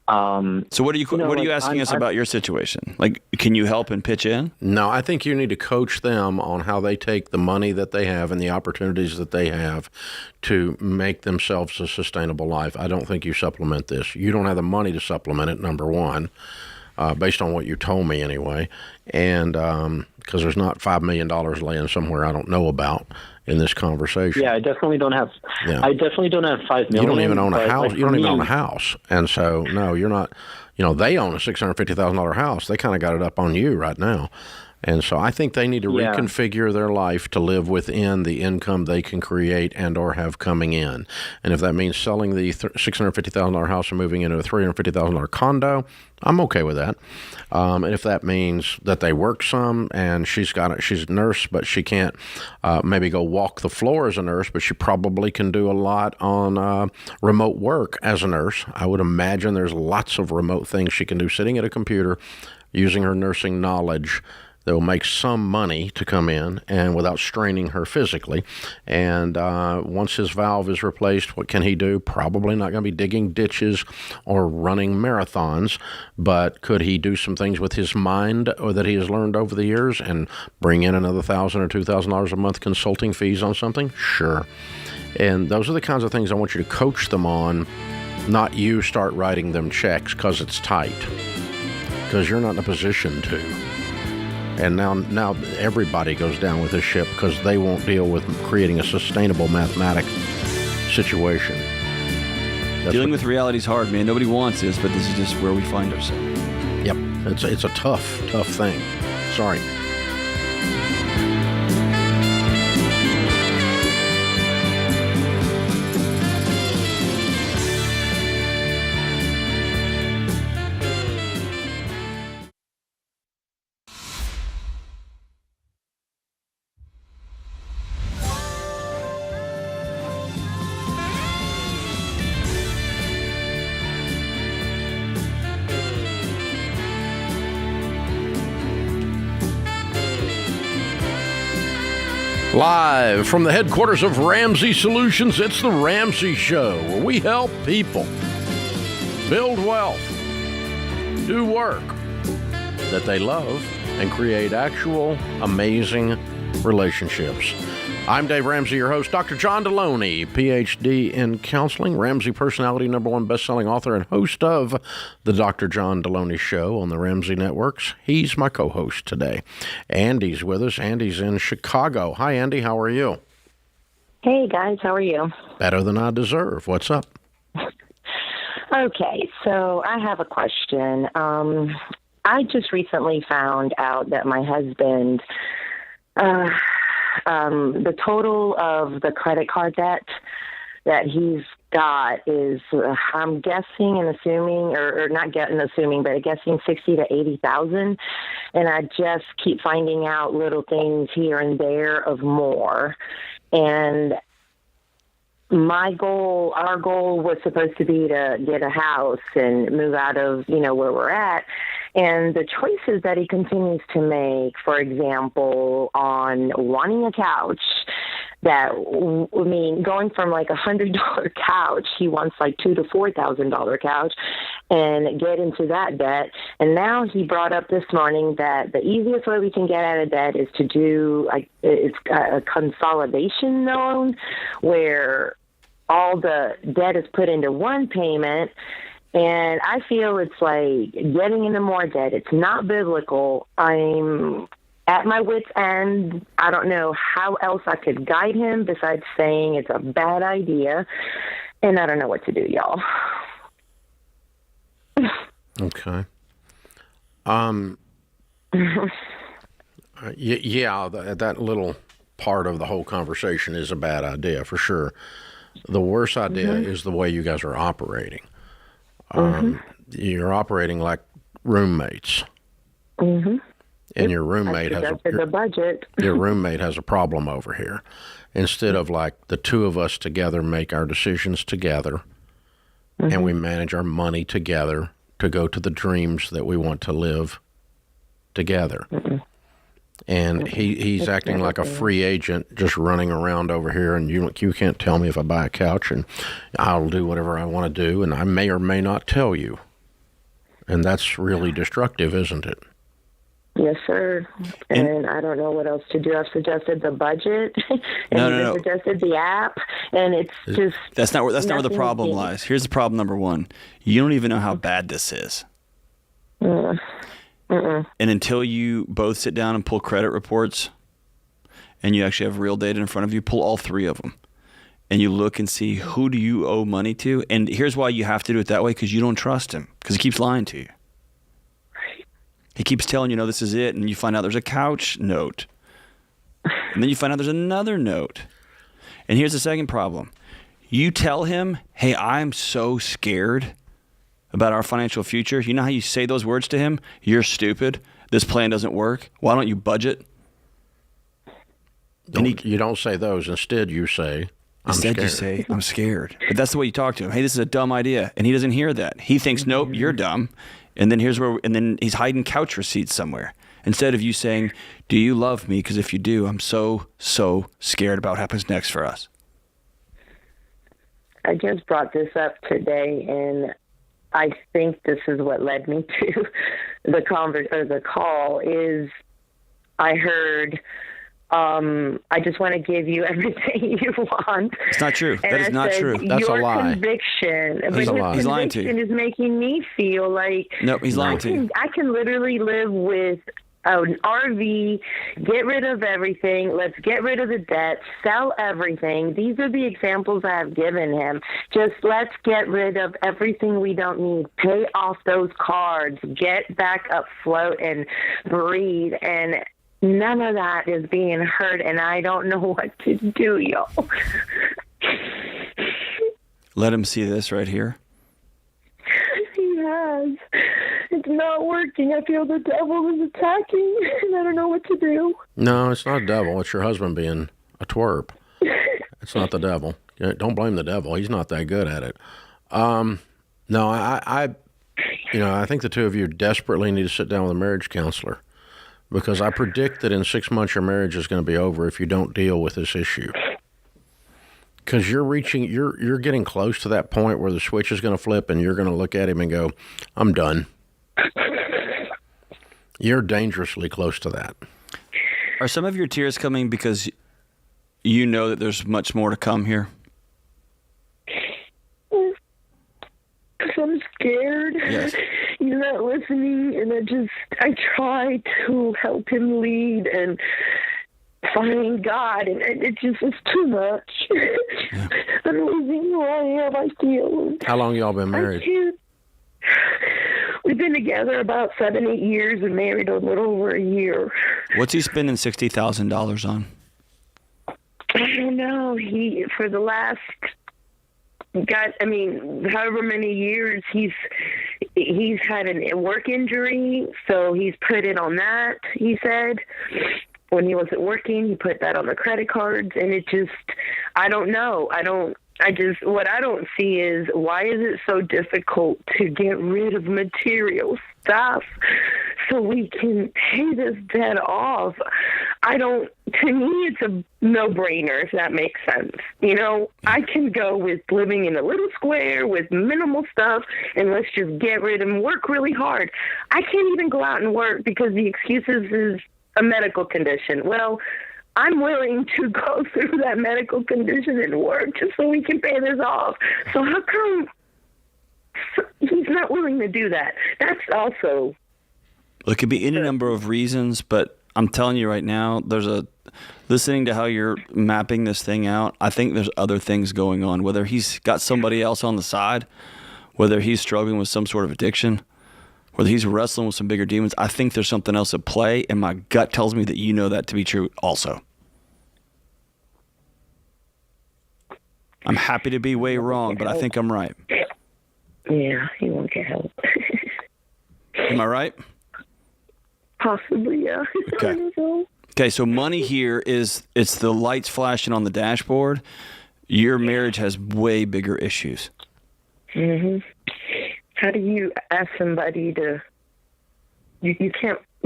so what are you asking us about your situation? Like, can you help and pitch in? No, I think you need to coach them on how they take the money that they have and the opportunities that they have to make themselves a sustainable life. I don't think you supplement this. You don't have the money to supplement it, number one, based on what you told me anyway, and because there's not $5 million laying somewhere I don't know about in this conversation. Yeah, I definitely don't have. Yeah. I definitely don't have $5 million. You don't even own a house. You don't even own a house, and so no, you're not. You know, they own a $650,000 house. They kind of got it up on you right now, and so I think they need to reconfigure their life to live within the income they can create and or have coming in. And if that means selling the $650,000 house and moving into a $350,000 condo, I'm okay with that. And if that means that they work some, and she's a nurse, but she can't maybe go walk the floor as a nurse, but she probably can do a lot on remote work as a nurse. I would imagine there's lots of remote things she can do sitting at a computer using her nursing knowledge that will make some money to come in and without straining her physically. And once his valve is replaced, what can he do? Probably not going to be digging ditches or running marathons, but could he do some things with his mind or that he has learned over the years and bring in another $1,000 or $2,000 a month consulting fees on something? Sure. And those are the kinds of things I want you to coach them on, not you start writing them checks because it's tight, because you're not in a position to. And now everybody goes down with this ship because they won't deal with creating a sustainable mathematic situation. Dealing with reality is hard, man. Nobody wants this, but this is just where we find ourselves. Yep. It's a tough thing. Sorry. Live from the headquarters of Ramsey Solutions, it's the Ramsey Show, where we help people build wealth, do work that they love, and create actual amazing relationships. I'm Dave Ramsey, your host. Dr. John Delony, PhD in counseling, Ramsey personality, #1 best-selling author, and host of the Dr. John Delony Show on the Ramsey Networks. He's my co-host today. Andy's with us. Andy's in Chicago. Hi, Andy. How are you? Hey, guys. How are you? Better than I deserve. What's up? Okay, so I have a question. I just recently found out that my husband, the total of the credit card debt that he's got is, I'm guessing and assuming, or not getting assuming, but guessing 60 to 80,000, and I just keep finding out little things here and there of more, and our goal was supposed to be to get a house and move out of, where we're at. And the choices that he continues to make, for example, on wanting a couch going from like $100 couch, he wants like $2,000 to $4,000 couch and get into that debt. And now he brought up this morning that the easiest way we can get out of debt is to do it's a consolidation loan where all the debt is put into one payment. And I feel it's like getting into more debt. It's not biblical. I'm at my wit's end. I don't know how else I could guide him besides saying it's a bad idea. And I don't know what to do, y'all. Okay. Yeah, that little part of the whole conversation is a bad idea, for sure. The worst idea is the way you guys are operating. You're operating like roommates, and your roommate your roommate has a problem over here. Instead of like the two of us together make our decisions together, and we manage our money together to go to the dreams that we want to live together. And he's acting like a free agent, just running around over here, and you can't tell me if I buy a couch, and I'll do whatever I want to do, and I may or may not tell you. And that's really destructive, isn't it? Yes, sir. And I don't know what else to do. I've suggested the budget, and suggested the app, and it's just... That's not where the problem lies. Here's the problem number one. You don't even know how bad this is. And until you both sit down and pull credit reports and you actually have real data in front of you, pull all three of them and you look and see who do you owe money to. And here's why you have to do it that way, because you don't trust him, because he keeps lying to you. He keeps telling you, no, this is it. And you find out there's a couch note. And then you find out there's another note. And here's the second problem. You tell him, hey, I'm so scared about our financial future. You know how you say those words to him? You're stupid. This plan doesn't work. Why don't you budget? You don't say those. Instead, you say, you say, I'm scared. But that's the way you talk to him. Hey, this is a dumb idea. And he doesn't hear that. He thinks, nope, you're dumb. And then then he's hiding couch receipts somewhere. Instead of you saying, do you love me? Because if you do, I'm so scared about what happens next for us. I just brought this up today, and I think this is what led me to the call. Is I heard, I just want to give you everything you want. It's not true. That is not true. That's a lie. Conviction. That's a lie. He's lying to you. Is making me feel like he's lying to you. I can literally live with an RV, get rid of everything, let's get rid of the debt, sell everything. These are the examples I have given him. Just let's get rid of everything we don't need, pay off those cards, get back afloat and breathe. And none of that is being heard, and I don't know what to do, y'all. Let him see this right here. He has. It's not working. I feel the devil is attacking, and I don't know what to do. No, it's not a devil. It's your husband being a twerp. It's not the devil. Don't blame the devil. He's not that good at it. No, I think the two of you desperately need to sit down with a marriage counselor, because I predict that in 6 months your marriage is going to be over if you don't deal with this issue. Because you're getting close to that point where the switch is going to flip and you're going to look at him and go, I'm done. You're dangerously close to that. Are some of your tears coming because you know that there's much more to come here? Because I'm scared. Yes. He's not listening, and I try to help him lead and find God, and it just is too much. Yeah. I'm losing who I am, I feel. How long y'all been married? We've been together about 7-8 years and married a little over a year. What's he spending $60,000 on? I don't know. He, for the last, however many years, he's had a work injury, so he's put it on that, he said. When he wasn't working, he put that on the credit cards, and it just, I don't know. What I don't see is, why is it so difficult to get rid of material stuff so we can pay this debt off? To me, it's a no-brainer, if that makes sense. I can go with living in a little square with minimal stuff, and let's just get rid and work really hard. I can't even go out and work because the excuses is a medical condition. Well, I'm willing to go through that medical condition and work just so we can pay this off. So how come he's not willing to do that? That's also... It could be any number of reasons, but I'm telling you right now, listening to how you're mapping this thing out, I think there's other things going on, whether he's got somebody else on the side, whether he's struggling with some sort of addiction, whether he's wrestling with some bigger demons. I think there's something else at play, and my gut tells me that you know that to be true also. I'm happy to be way wrong, but I think I'm right. Yeah, he won't get help. Am I right? Possibly, yeah. Okay, so money here it's the lights flashing on the dashboard. Your marriage has way bigger issues. Mm-hmm. How do you ask somebody to... You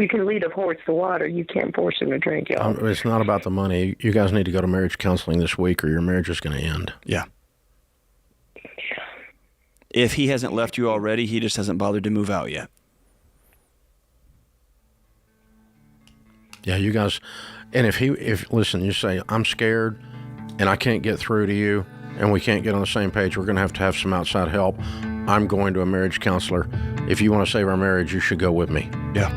can lead a horse to water. You can't force him to drink, y'all. It's not about the money. You guys need to go to marriage counseling this week or your marriage is going to end. Yeah. If he hasn't left you already, he just hasn't bothered to move out yet. Yeah, you guys... And listen, you say, I'm scared and I can't get through to you and we can't get on the same page, we're going to have some outside help. I'm going to a marriage counselor. If you want to save our marriage, you should go with me. Yeah.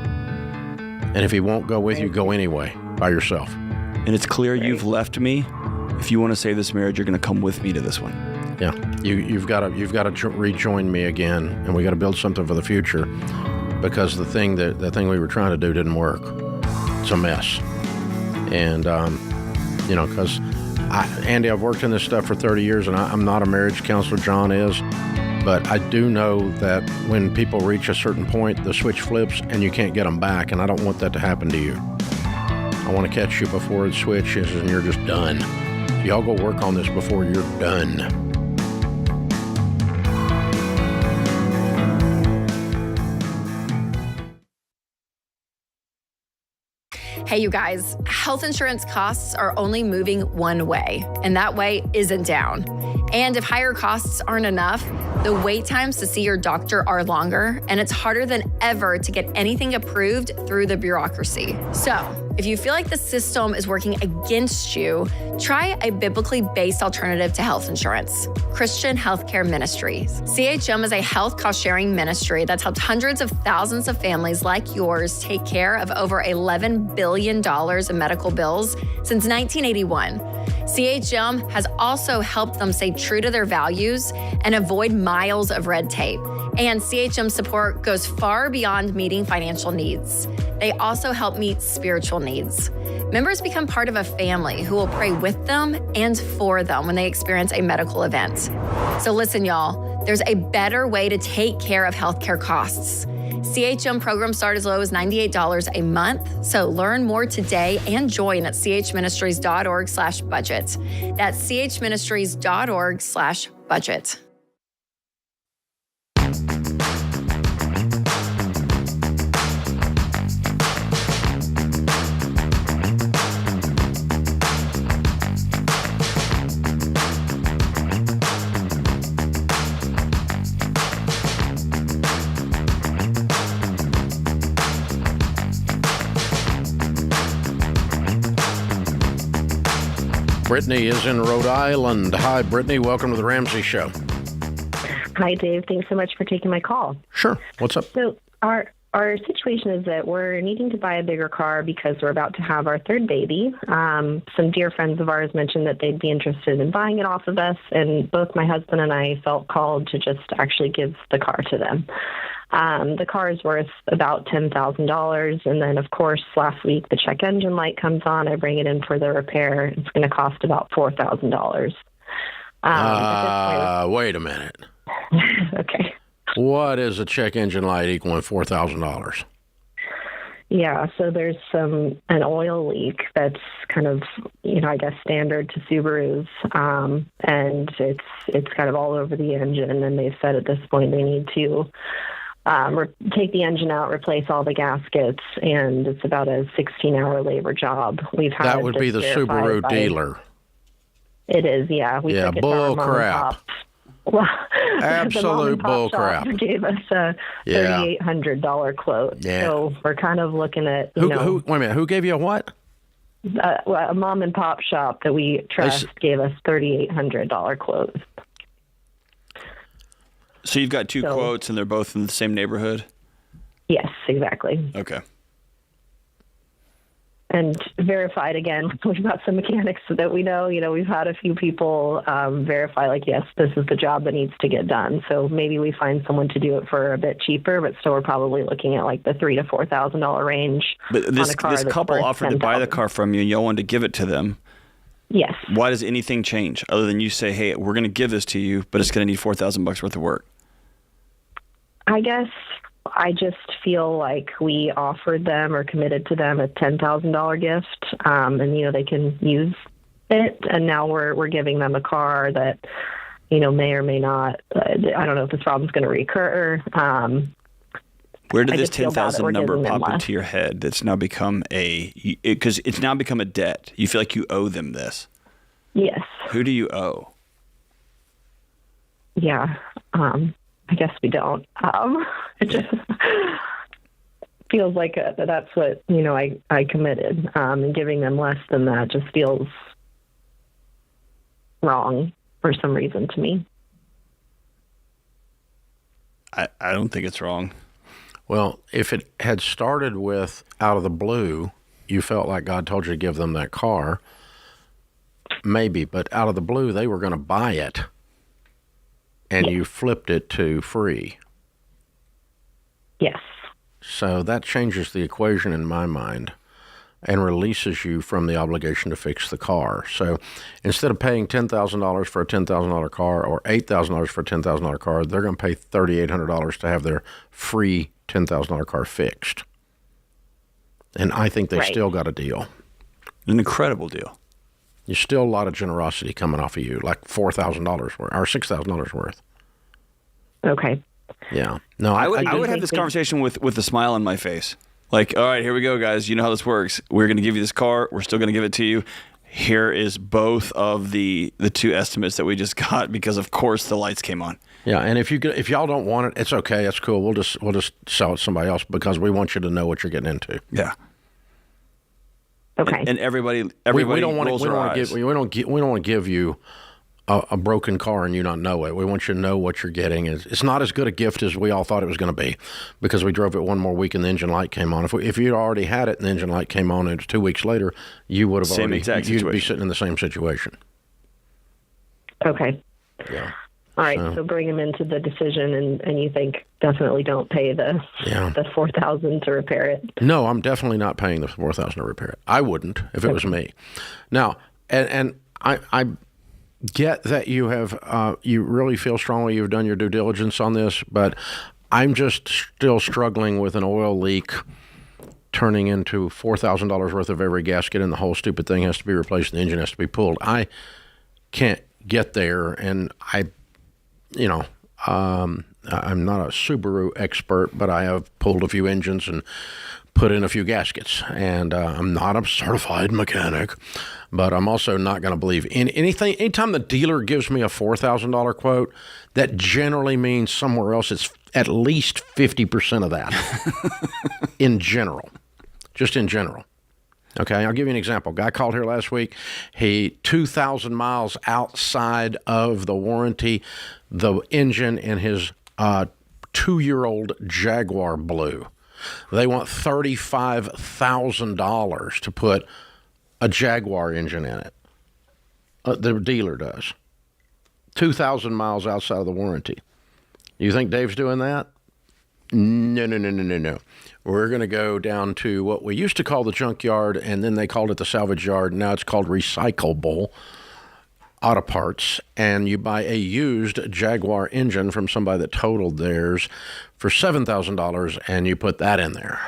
And if he won't go with you, go anyway, by yourself. And it's clear you've left me. If you want to save this marriage, you're going to come with me to this one. Yeah. You've got to rejoin me again, and we got to build something for the future, because the thing we were trying to do didn't work. It's a mess. And, because Andy, I've worked in this stuff for 30 years, and I'm not a marriage counselor. John is. But I do know that when people reach a certain point, the switch flips and you can't get them back, and I don't want that to happen to you. I want to catch you before it switches and you're just done. Y'all go work on this before you're done. Hey, you guys, health insurance costs are only moving one way, and that way isn't down. And if higher costs aren't enough, the wait times to see your doctor are longer, and it's harder than ever to get anything approved through the bureaucracy. So, if you feel like the system is working against you, try a biblically based alternative to health insurance, Christian Healthcare Ministries. CHM is a health cost-sharing ministry that's helped hundreds of thousands of families like yours take care of over $11 billion in medical bills since 1981. CHM has also helped them stay true to their values and avoid miles of red tape. And CHM support goes far beyond meeting financial needs. They also help meet spiritual needs. Members become part of a family who will pray with them and for them when they experience a medical event. So listen, y'all, there's a better way to take care of healthcare costs. CHM programs start as low as $98 a month. So learn more today and join at chministries.org/budget. That's chministries.org/budget. Brittany is in Rhode Island. Hi, Brittany. Welcome to the Ramsey Show. Hi, Dave. Thanks so much for taking my call. Sure. What's up? So our situation is that we're needing to buy a bigger car because we're about to have our third baby. Some dear friends of ours mentioned that they'd be interested in buying it off of us, and both my husband and I felt called to just actually give the car to them. The car is worth about $10,000, and then, of course, last week the check engine light comes on. I bring it in for the repair. It's going to cost about $4,000. Wait a minute. Okay. What is a check engine light equaling $4,000? Yeah, so there's an oil leak that's kind of, I guess standard to Subarus, and it's kind of all over the engine. And they've said at this point they need to take the engine out, replace all the gaskets, and it's about a 16-hour labor job. That would be the Subaru dealer. It is, yeah. We took it to our mom and pop. Well, absolute bull crap. Gave us a $3,800 quote. Yeah. So we're kind of looking at wait a minute. Who gave you a what? A mom and pop shop that we trust gave us $3,800 quote. So you've got two quotes, and they're both in the same neighborhood? Yes, exactly. Okay. And verified again. We've got some mechanics that we know. We've had a few people verify, like, yes, this is the job that needs to get done. So maybe we find someone to do it for a bit cheaper, but still we're probably looking at like the $3,000 to $4,000 range. But this couple offered to buy the car from you, and y'all wanted to give it to them. Yes. Why does anything change other than you say, "Hey, we're going to give this to you, but it's going to need $4,000 worth of work"? I guess I just feel like we offered them or committed to them a $10,000 gift, and they can use it. And now we're giving them a car that may or may not. I don't know if this problem's going to recur. Where did this 10,000 number pop into your head? That's now become because it's now become a debt. You feel like you owe them this. Yes. Who do you owe? Yeah. I guess we don't. It just feels like that's what, I committed. And giving them less than that just feels wrong for some reason to me. I don't think it's wrong. Well, if it had started with out of the blue, you felt like God told you to give them that car, maybe. But out of the blue, they were going to buy it. And you flipped it to free. Yes. So that changes the equation in my mind and releases you from the obligation to fix the car. So instead of paying $10,000 for a $10,000 car or $8,000 for a $10,000 car, they're going to pay $3,800 to have their free $10,000 car fixed. And I think they still got a deal. An incredible deal. There's still a lot of generosity coming off of you, like $4,000 worth or $6,000 worth. Okay. Yeah. No, I would have this conversation with a smile on my face. Like, all right, here we go, guys. You know how this works. We're going to give you this car. We're still going to give it to you. Here is both of the two estimates that we just got because, of course, the lights came on. Yeah, and if y'all don't want it, it's okay. It's cool. We'll just sell it to somebody else because we want you to know what you're getting into. Yeah. Okay. And everybody we don't want rolls their eyes. We don't want to give you a broken car and you not know it. We want you to know what you're getting. It's not as good a gift as we all thought it was going to be because we drove it one more week and the engine light came on. If you already had it and the engine light came on and it was 2 weeks later, you would have you'd be sitting in the same situation. Okay. Yeah. All right, so bring him into the decision, and you think definitely don't pay the $4,000 to repair it. No, I'm definitely not paying the $4,000 to repair it. I wouldn't if it was me. Now, and I get that you have you really feel strongly you've done your due diligence on this, but I'm just still struggling with an oil leak turning into $4,000 worth of every gasket, and the whole stupid thing has to be replaced, and the engine has to be pulled. I can't get there, and I'm not a Subaru expert, but I have pulled a few engines and put in a few gaskets. And I'm not a certified mechanic, but I'm also not going to believe in anything. Anytime the dealer gives me a $4,000 quote, that generally means somewhere else it's at least 50% of that in general, just in general. Okay, I'll give you an example. Guy called here last week. He 2,000 miles outside of the warranty. The engine in his 2-year-old Jaguar blew. They want $35,000 to put a Jaguar engine in it. The dealer does. 2,000 miles outside of the warranty. You think Dave's doing that? No. We're going to go down to what we used to call the junkyard, and then they called it the salvage yard. Now it's called recyclable auto parts, and you buy a used Jaguar engine from somebody that totaled theirs for $7,000, and you put that in there,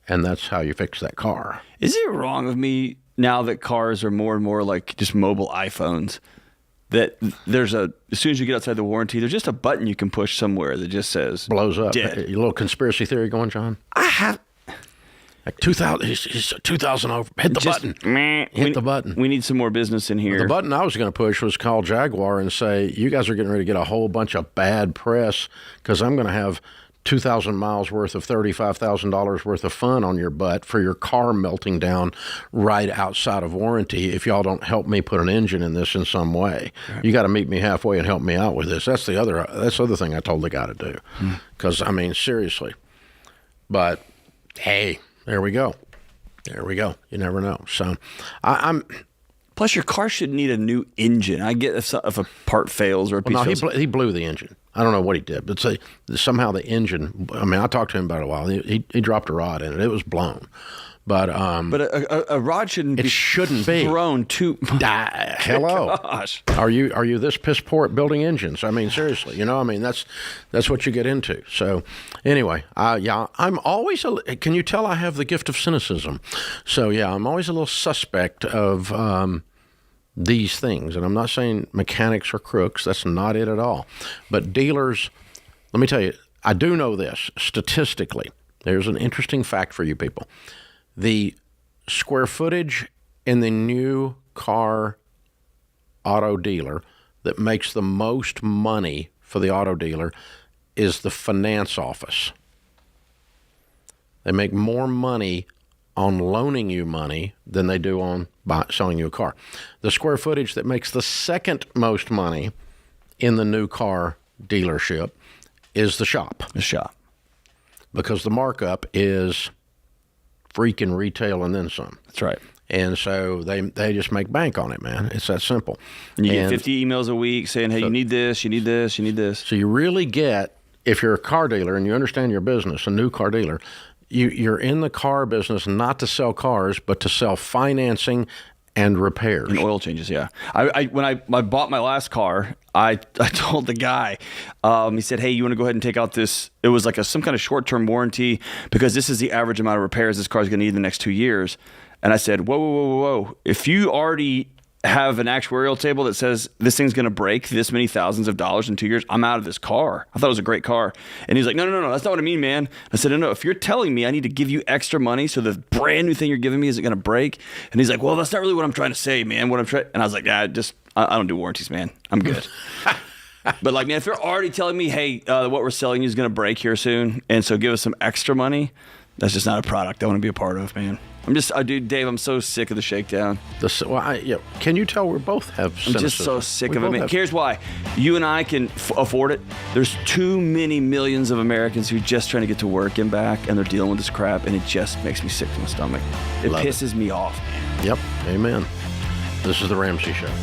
and that's how you fix that car. Is it wrong of me now that cars are more and more like just mobile iPhones, that there's as soon as you get outside the warranty, there's just a button you can push somewhere that just says blows up. Dead. A little conspiracy theory going, John? I have. Like 2,000, he's 2,000 over. Hit the button. Hit the button. We need some more business in here. The button I was going to push was call Jaguar and say, you guys are getting ready to get a whole bunch of bad press because I'm going to have 2,000 miles worth of $35,000 worth of fun on your butt for your car melting down right outside of warranty if y'all don't help me put an engine in this in some way. Right. You got to meet me halfway and help me out with this. That's the other thing I told the guy to do. Because, I mean, seriously. But, hey, there we go. You never know. So, I'm... Plus, your car should need a new engine. I get if a part fails or a piece fails. He blew the engine. I don't know what he did, but somehow the engine. I mean, I talked to him about it a while. He dropped a rod in it. It was blown, but a rod shouldn't be thrown too. Hello, gosh, are you this piss poor at building engines? I mean, seriously, you know, I mean that's what you get into. So anyway, I'm always. Can you tell I have the gift of cynicism? So yeah, I'm always a little suspect of. These things, and I'm not saying mechanics are crooks, that's not it at all, but dealers, let me tell you, I do know this statistically. There's an interesting fact for you people. The square footage in the new car auto dealer that makes the most money for the auto dealer is the finance office. They make more money on loaning you money than they do on selling you a car. The square footage that makes the second most money in the new car dealership is the shop. The shop. Because the markup is freaking retail and then some. That's right. And so they just make bank on it, man. It's that simple. And you get 50 emails a week saying, hey, you need this, you need this, you need this. So you really get, if you're a car dealer and you understand your business, a new car dealer, you're in the car business not to sell cars, but to sell financing and repairs. And oil changes, yeah. When I bought my last car, I told the guy, he said, hey, you want to go ahead and take out this, it was like some kind of short-term warranty because this is the average amount of repairs this car is going to need in the next 2 years. And I said, whoa. If you already have an actuarial table that says this thing's going to break this many thousands of dollars in 2 years, I'm out of this car. I thought it was a great car. And he's like, no, that's not what I mean, man. I said, no, if you're telling me I need to give you extra money so the brand new thing you're giving me isn't going to break. And he's like, well, that's not really what I'm trying to say, man. And I was like, I don't do warranties, man. I'm good. But like, man, if they're already telling me, hey, what we're selling you is going to break here soon, and so give us some extra money, that's just not a product I want to be a part of, man. Dude, Dave, I'm so sick of the shakedown. Can you tell we both have cynicism? I'm just so sick of it, man. Here's why. You and I can afford it. There's too many millions of Americans who are just trying to get to work and back, and they're dealing with this crap, and it just makes me sick to my stomach. It pisses me off, man. Yep, amen. This is The Ramsey Show.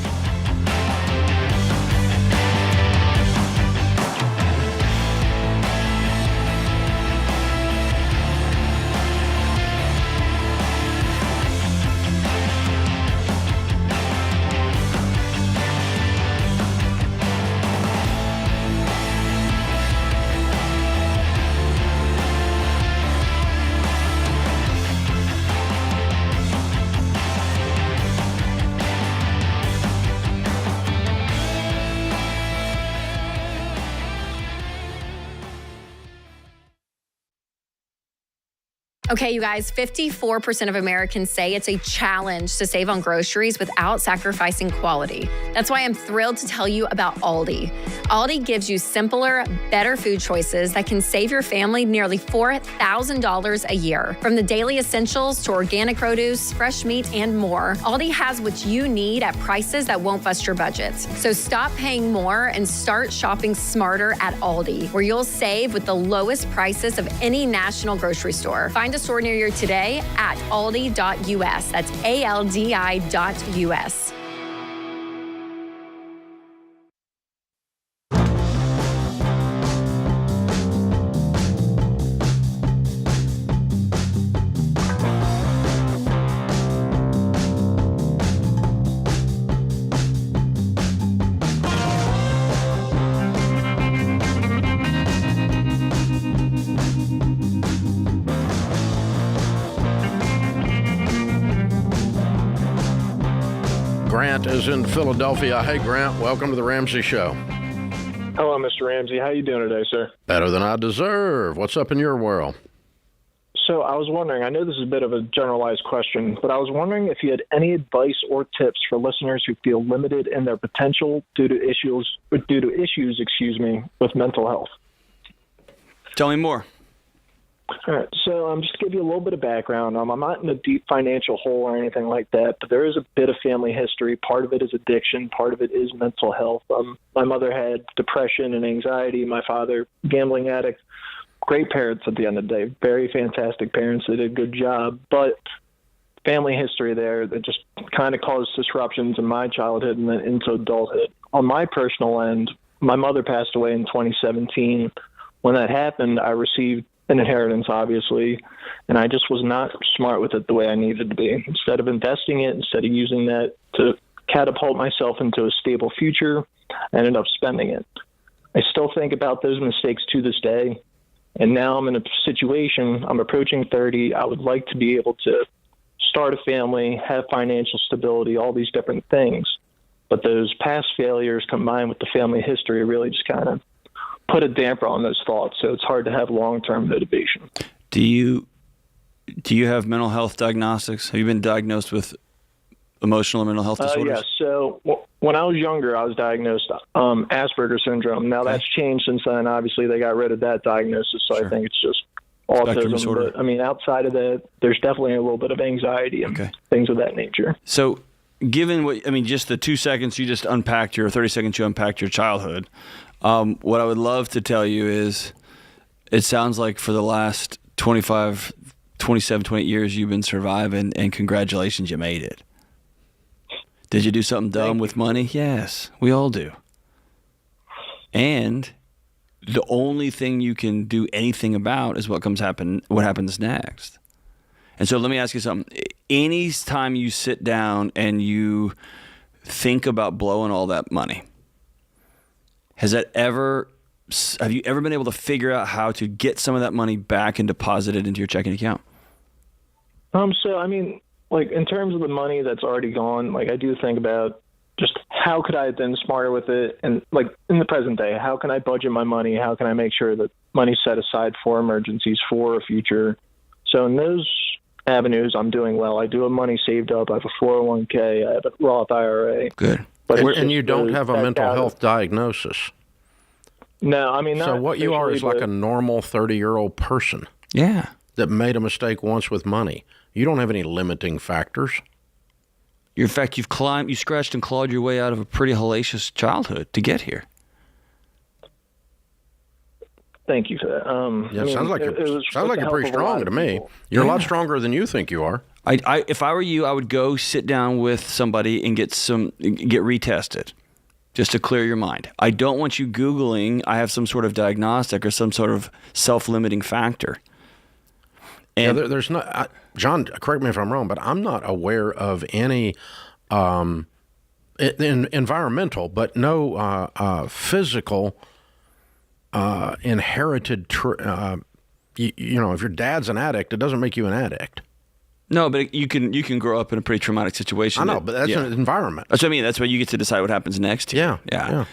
Okay, you guys, 54% of Americans say it's a challenge to save on groceries without sacrificing quality. That's why I'm thrilled to tell you about Aldi. Aldi gives you simpler, better food choices that can save your family nearly $4,000 a year. From the daily essentials to organic produce, fresh meat, and more, Aldi has what you need at prices that won't bust your budgets. So stop paying more and start shopping smarter at Aldi, where you'll save with the lowest prices of any national grocery store. Find a store near you today at aldi.us. That's ALDI.us. Grant is in Philadelphia. Hey, Grant, welcome to the Ramsey Show. Hello, Mr. Ramsey. How you doing today, sir? Better than I deserve. What's up in your world? So I was wondering, I know this is a bit of a generalized question, but I was wondering if you had any advice or tips for listeners who feel limited in their potential due to issues, with mental health. Tell me more. All right, so just to give you a little bit of background, I'm not in a deep financial hole or anything like that, but there is a bit of family history. Part of it is addiction. Part of it is mental health. My mother had depression and anxiety. My father, gambling addict. Great parents at the end of the day. Very fantastic parents. They did a good job. But family history there that just kind of caused disruptions in my childhood and then into adulthood. On my personal end, my mother passed away in 2017. When that happened, I received an inheritance, obviously, and I just was not smart with it the way I needed to be. Instead of investing it, instead of using that to catapult myself into a stable future, I ended up spending it. I still think about those mistakes to this day, and now I'm in a situation, I'm approaching 30, I would like to be able to start a family, have financial stability, all these different things. But those past failures combined with the family history really just kind of put a damper on those thoughts, so it's hard to have long-term motivation. Do you have mental health diagnostics? Have you been diagnosed with emotional or mental health disorders? Yes. So when I was younger, I was diagnosed Asperger's syndrome. Now that's changed since then. Obviously, they got rid of that diagnosis, so I think it's just autism. Disorder. But, I mean, outside of that, there's definitely a little bit of anxiety and things of that nature. So given just the 2 seconds you just unpacked 30 seconds you unpacked your childhood, what I would love to tell you is it sounds like for the last 25, 27, 28 years you've been surviving, and congratulations, you made it. Did you do something dumb with money? Yes, we all do. And the only thing you can do anything about is what happens next. And so let me ask you something. Any time you sit down and you think about blowing all that money, have you ever been able to figure out how to get some of that money back and deposit it into your checking account? So, I mean, like in terms of the money that's already gone, like I do think about just how could I have been smarter with it? And like in the present day, how can I budget my money? How can I make sure that money's set aside for emergencies, for a future? So in those avenues, I'm doing well. I do have money saved up. I have a 401k. I have a Roth IRA. Good. But And you don't have a mental health diagnosis. No, I mean, so what you are is like a normal 30-year-old person. Yeah. That made a mistake once with money. You don't have any limiting factors. In fact, you scratched and clawed your way out of a pretty hellacious childhood to get here. Thank you for that. Sounds like you're pretty strong to me. You're a lot stronger than you think you are. If I were you, I would go sit down with somebody and get retested, just to clear your mind. I don't want you Googling, I have some sort of diagnostic or some sort of self-limiting factor. And there's not, John, correct me if I'm wrong, but I'm not aware of any environmental, but no physical inherited. If your dad's an addict, it doesn't make you an addict. No, but you can grow up in a pretty traumatic situation. I know, but that's an environment. That's what I mean. That's why you get to decide what happens next. Yeah.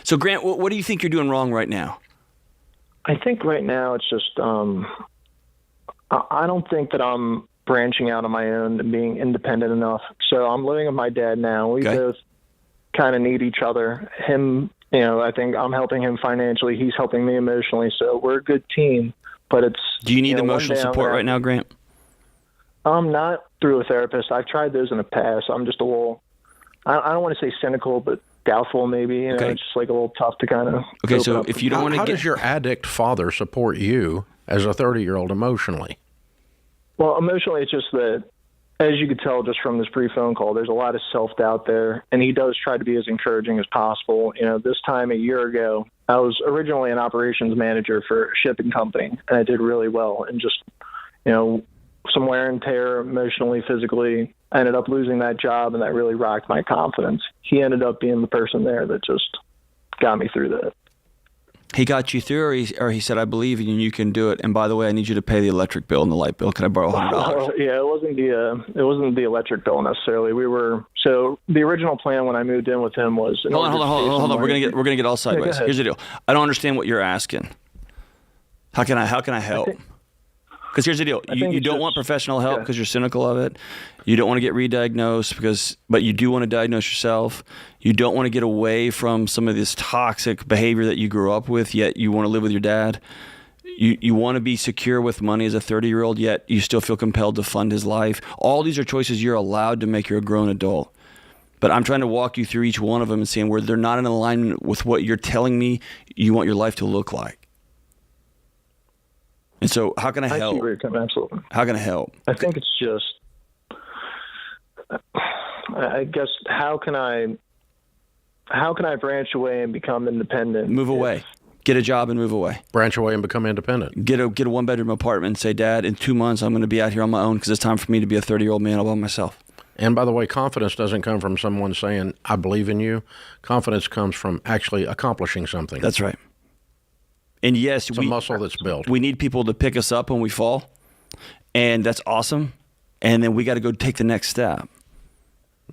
So, Grant, what do you think you're doing wrong right now? I think right now it's just I don't think that I'm branching out on my own and being independent enough. So I'm living with my dad now. We both kind of need each other. Him, I think I'm helping him financially. He's helping me emotionally. So we're a good team. But it's. Do you need emotional support right now, Grant? I'm not through a therapist. I've tried those in the past. I'm just a little. I don't want to say cynical, but doubtful maybe. It's just like a little tough to kind of. Okay, so if you don't want to how does your addict father support you as a 30-year-old emotionally? Well, emotionally, it's just that, as you could tell just from this brief phone call, there's a lot of self-doubt there, and he does try to be as encouraging as possible. This time a year ago, I was originally an operations manager for a shipping company, and I did really well. And just, some wear and tear emotionally, physically, I ended up losing that job, and that really rocked my confidence. He ended up being the person there that just got me through that. He got you through, or he said, I believe in you and you can do it. And by the way, I need you to pay the electric bill and the light bill. Can I borrow $100? Yeah, it wasn't the electric bill necessarily. So the original plan when I moved in with him was. Hold on. We're gonna get all sideways. Here's the deal. I don't understand what you're asking. How can I help? Because here's the deal. You don't want professional help because you're cynical of it. You don't want to get re-diagnosed but you do want to diagnose yourself. You don't want to get away from some of this toxic behavior that you grew up with, yet you want to live with your dad. You want to be secure with money as a 30-year-old, yet you still feel compelled to fund his life. All these are choices you're allowed to make. You're a grown adult. But I'm trying to walk you through each one of them and saying where they're not in alignment with what you're telling me you want your life to look like. And so how can I help? I see where you're coming, absolutely. How can I help? I think it's just, I guess, how can I branch away and become independent? Move away. Get a job and move away. Branch away and become independent. Get a one-bedroom apartment and say, Dad, in 2 months I'm going to be out here on my own because it's time for me to be a 30-year-old man all by myself. And by the way, confidence doesn't come from someone saying, I believe in you. Confidence comes from actually accomplishing something. That's right. And yes, it's a muscle that's built. We need people to pick us up when we fall, and that's awesome. And then we got to go take the next step.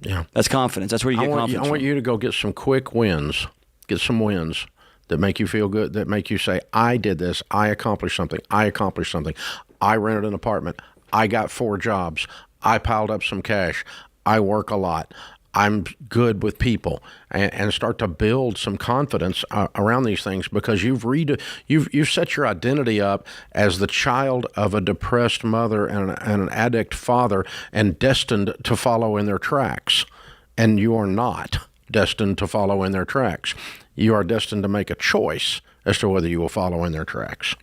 Yeah, that's confidence. That's where you get confidence. I want you to go get some quick wins. Get some wins that make you feel good. That make you say, "I did this. I accomplished something. I accomplished something. I rented an apartment. I got 4 jobs. I piled up some cash. I work a lot. I'm good with people," and start to build some confidence around these things, because you've set your identity up as the child of a depressed mother and an addict father and destined to follow in their tracks. And you are not destined to follow in their tracks. You are destined to make a choice as to whether you will follow in their tracks.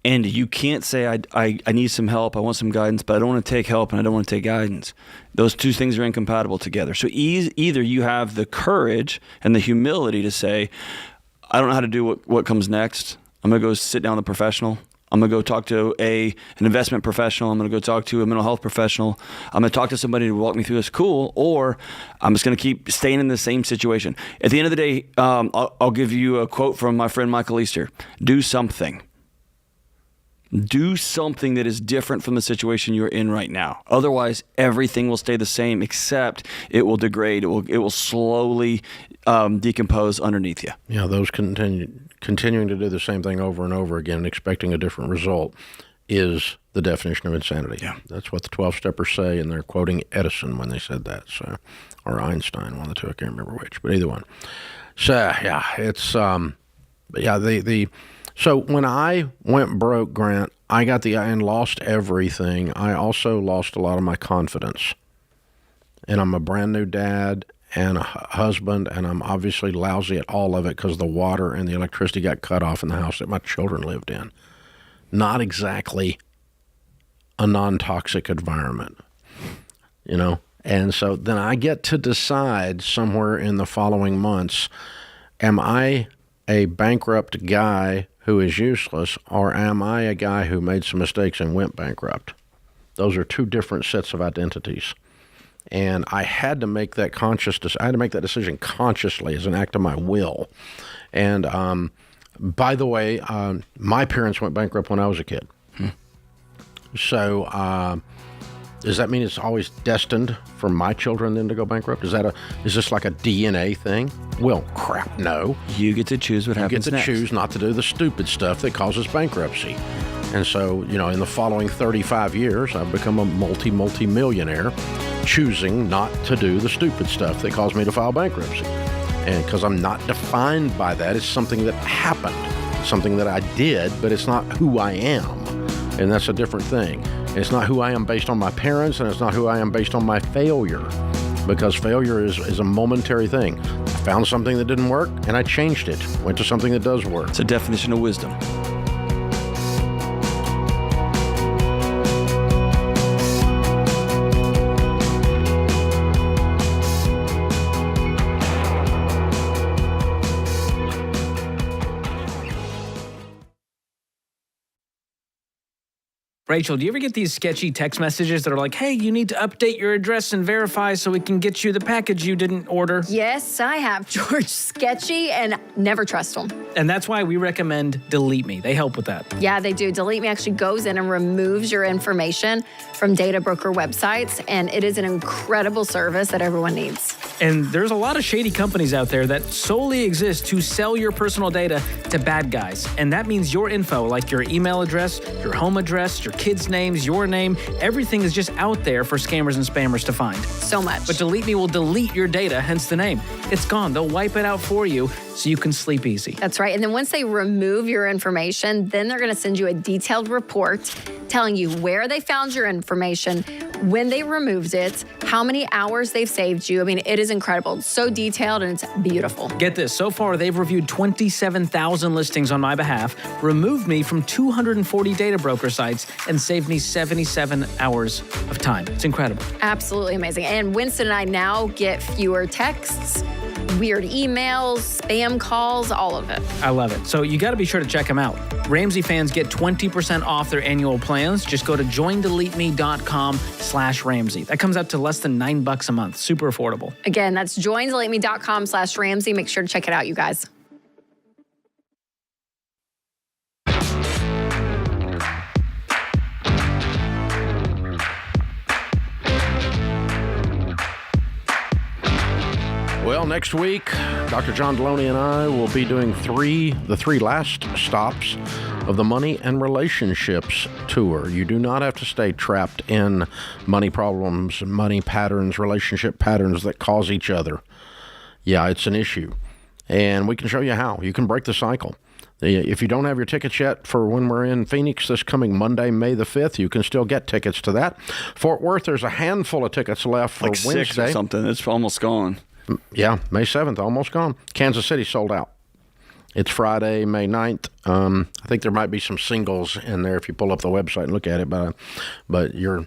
And you can't say, I need some help, I want some guidance, but I don't want to take help and I don't want to take guidance. Those two things are incompatible together. So either you have the courage and the humility to say, I don't know how to do what comes next. I'm going to go sit down with a professional. I'm going to go talk to an investment professional. I'm going to go talk to a mental health professional. I'm going to talk to somebody to walk me through this. Cool. Or I'm just going to keep staying in the same situation. At the end of the day, I'll give you a quote from my friend Michael Easter. Do something. Do something that is different from the situation you're in right now. Otherwise, everything will stay the same, except it will degrade. It will slowly decompose underneath you. Yeah, those continuing to do the same thing over and over again and expecting a different result is the definition of insanity. Yeah. That's what the 12-steppers say, and they're quoting Edison when they said that, so, or Einstein, one of the two, I can't remember which, but either one. So, yeah, it's, So when I went broke, Grant, I got and lost everything. I also lost a lot of my confidence. And I'm a brand new dad and a husband, and I'm obviously lousy at all of it because the water and the electricity got cut off in the house that my children lived in. Not exactly a non-toxic environment, And so then I get to decide somewhere in the following months, am I a bankrupt guy who is useless, or am I a guy who made some mistakes and went bankrupt? Those are two different sets of identities. And I had to make that decision consciously as an act of my will. And by the way, my parents went bankrupt when I was a kid. So does that mean it's always destined for my children then to go bankrupt? Is this like a DNA thing? Well, crap, no. You get to choose what happens next. You get to choose not to do the stupid stuff that causes bankruptcy. And so, in the following 35 years, I've become a multi-millionaire, choosing not to do the stupid stuff that caused me to file bankruptcy. And because I'm not defined by that, it's something that happened, something that I did, but it's not who I am. And that's a different thing. It's not who I am based on my parents, and it's not who I am based on my failure, because failure is a momentary thing. I found something that didn't work, and I changed it, went to something that does work. It's a definition of wisdom. Rachel, do you ever get these sketchy text messages that are like, hey, you need to update your address and verify so we can get you the package you didn't order? Yes, I have, George. Sketchy, and never trust them. And that's why we recommend DeleteMe. They help with that. Yeah, they do. DeleteMe actually goes in and removes your information from data broker websites, and it is an incredible service that everyone needs. And there's a lot of shady companies out there that solely exist to sell your personal data to bad guys. And that means your info, like your email address, your home address, your kids' names, your name, everything is just out there for scammers and spammers to find. So much. But DeleteMe will delete your data, hence the name. It's gone. They'll wipe it out for you so you can sleep easy. That's right. And then once they remove your information, then they're going to send you a detailed report telling you where they found your information, when they removed it, how many hours they've saved you. I mean, it is incredible. It's so detailed and it's beautiful. Get this. So far, they've reviewed 27,000 listings on my behalf, removed me from 240 data broker sites, and saved me 77 hours of time. It's incredible. Absolutely amazing. And Winston and I now get fewer texts, weird emails, spam calls, all of it. I love it. So you got to be sure to check them out. Ramsey fans get 20% off their annual plans. Just go to joindeleteme.com/Ramsey. That comes out to less than $9 a month. Super affordable. Again, that's joindeleteme.com/Ramsey. Make sure to check it out, you guys. Well, next week, Dr. John Delony and I will be doing the three last stops of the Money and Relationships Tour. You do not have to stay trapped in money problems, money patterns, relationship patterns that cause each other. Yeah, it's an issue. And we can show you how. You can break the cycle. If you don't have your tickets yet for when we're in Phoenix this coming Monday, May the 5th, you can still get tickets to that. Fort Worth, there's a handful of tickets left for like Wednesday. 6 or something. It's almost gone. Yeah, May 7th, almost gone. Kansas City sold out. It's Friday, May 9th. I think there might be some singles in there if you pull up the website and look at it, but you're,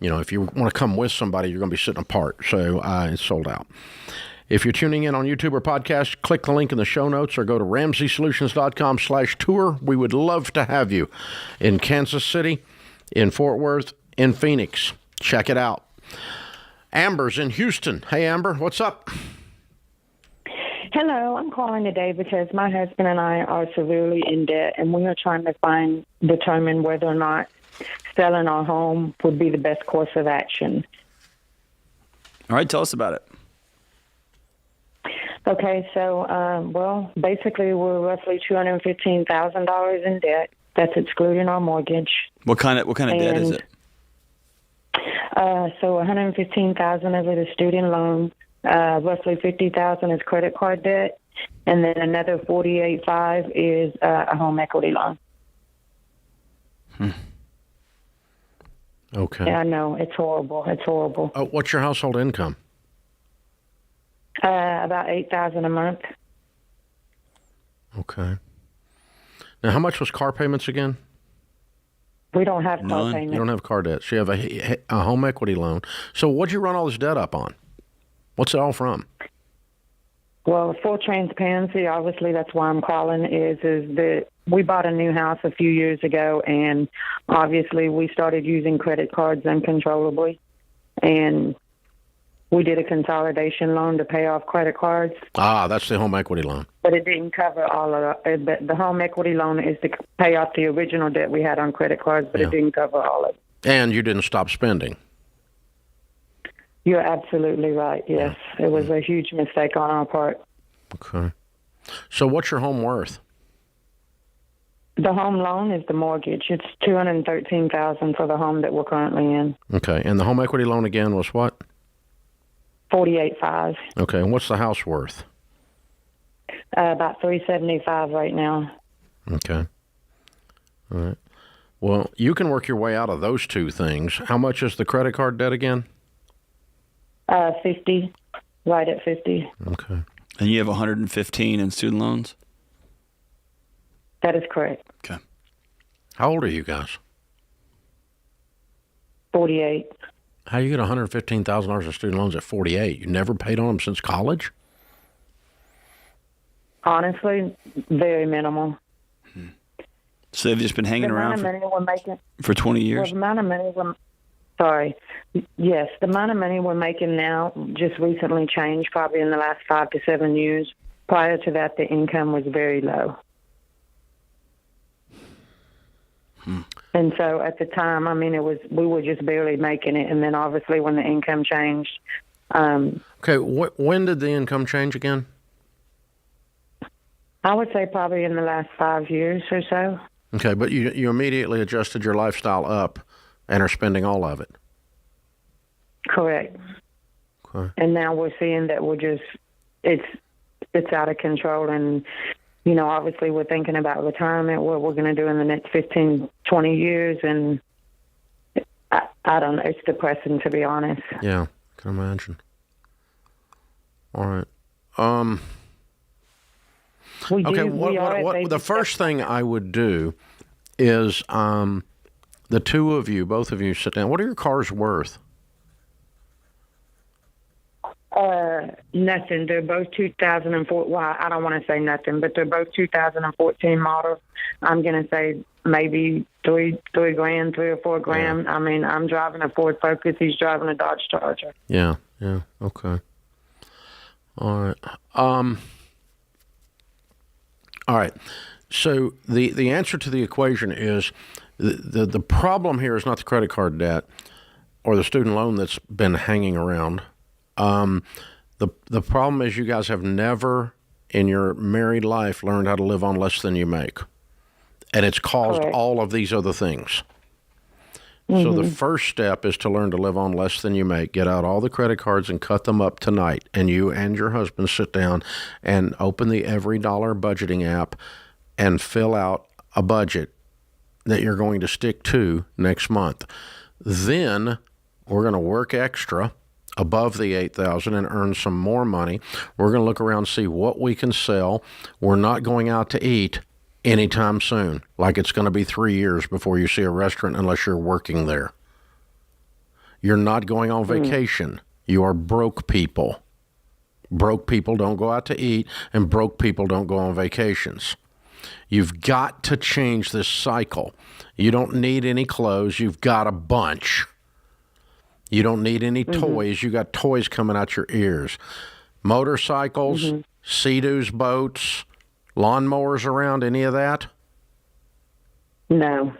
if you want to come with somebody, you're going to be sitting apart. So it's sold out. If you're tuning in on YouTube or podcast, click the link in the show notes or go to RamseySolutions.com/tour. We would love to have you in Kansas City, in Fort Worth, in Phoenix. Check it out. Amber's in Houston. Hey, Amber, what's up? Hello, I'm calling today because my husband and I are severely in debt, and we are trying to determine whether or not selling our home would be the best course of action. All right, tell us about it. Okay, so, basically we're roughly $215,000 in debt. That's excluding our mortgage. What kind of debt is it? So $115,000 of it is student loan. Roughly $50,000 is credit card debt, and then another $48,500 is a home equity loan. Okay. Yeah, I know it's horrible. It's horrible. What's your household income? About $8,000 a month. Okay. Now, how much was car payments again? We don't have car payments. You don't have car debt. So you have a home equity loan. So what'd you run all this debt up on? What's it all from? Well, full transparency, obviously that's why I'm calling, is that we bought a new house a few years ago, and obviously we started using credit cards uncontrollably, and we did a consolidation loan to pay off credit cards. That's the home equity loan. But it didn't cover all of it. The home equity loan is to pay off the original debt we had on credit cards, but it didn't cover all of it. And you didn't stop spending. You're absolutely right, yes. It was a huge mistake on our part. Okay. So what's your home worth? The home loan is the mortgage. It's $213,000 for the home that we're currently in. Okay, and the home equity loan again was what? $48,500. Okay, and what's the house worth? About $375,000 right now. Okay. All right. Well, you can work your way out of those two things. How much is the credit card debt again? 50, right at 50. Okay. And you have 115 in student loans? That is correct. Okay. How old are you guys? 48. How you get $115,000 of student loans at 48? You never paid on them since college? Honestly, very minimal. So they've just been hanging around for 20 years? Well, the amount of money yes, the amount of money we're making now just recently changed, probably in the last 5 to 7 years. Prior to that, the income was very low. And so at the time, I mean, we were just barely making it. And then obviously when the income changed. Okay, when did the income change again? I would say probably in the last 5 years or so. Okay, but you immediately adjusted your lifestyle up and are spending all of it. Correct. Okay. And now we're seeing that it's out of control. And, you know, obviously we're thinking about retirement, what we're going to do in the next 15, 20 years. And I don't know. It's depressing, to be honest. Yeah, I can imagine. All right. Okay, the first thing I would do is the two of you, both of you, sit down. What are your cars worth? Nothing. They're both 2004. Well, I don't want to say nothing, but they're both 2014 models. I'm going to say maybe $3 grand, $3 or $4 grand. Yeah. I mean, I'm driving a Ford Focus. He's driving a Dodge Charger. Yeah. Okay. All right. All right. So the answer to the equation is the problem here is not the credit card debt or the student loan that's been hanging around. The problem is you guys have never in your married life learned how to live on less than you make. And it's caused all of these other things. Mm-hmm. So the first step is to learn to live on less than you make. Get out all the credit cards and cut them up tonight. And you and your husband sit down and open the Every Dollar budgeting app and fill out a budget that you're going to stick to next month. Then we're going to work extra above the $8,000 and earn some more money. We're going to look around and see what we can sell. We're not going out to eat anytime soon. Like it's going to be 3 years before you see a restaurant unless you're working there. You're not going on vacation. You are broke people. Broke people don't go out to eat, and broke people don't go on vacations. You've got to change this cycle. You don't need any clothes. You've got a bunch. You don't need any toys. You got toys coming out your ears. Motorcycles, Sea-Doos boats, lawnmowers around, any of that? No.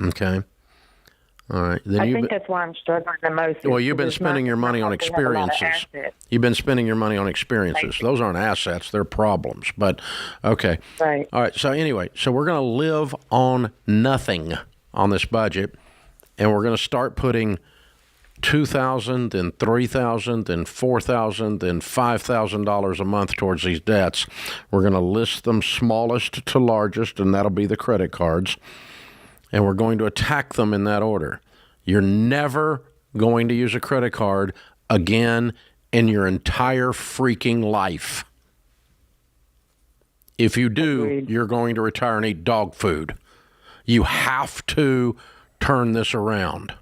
Okay. All right. Then I think that's why I'm struggling the most. Well, you've been spending your money on experiences. You've been spending your money on experiences. Those aren't assets. They're problems. But, okay. Right. All right. So anyway, we're going to live on nothing on this budget, and we're going to start putting $2,000 and $3,000 and $4,000 and $5,000 a month towards these debts. We're going to list them smallest to largest, and that'll be the credit cards. And we're going to attack them in that order. You're never going to use a credit card again in your entire freaking life. If you do, you're going to retire and eat dog food. You have to turn this around.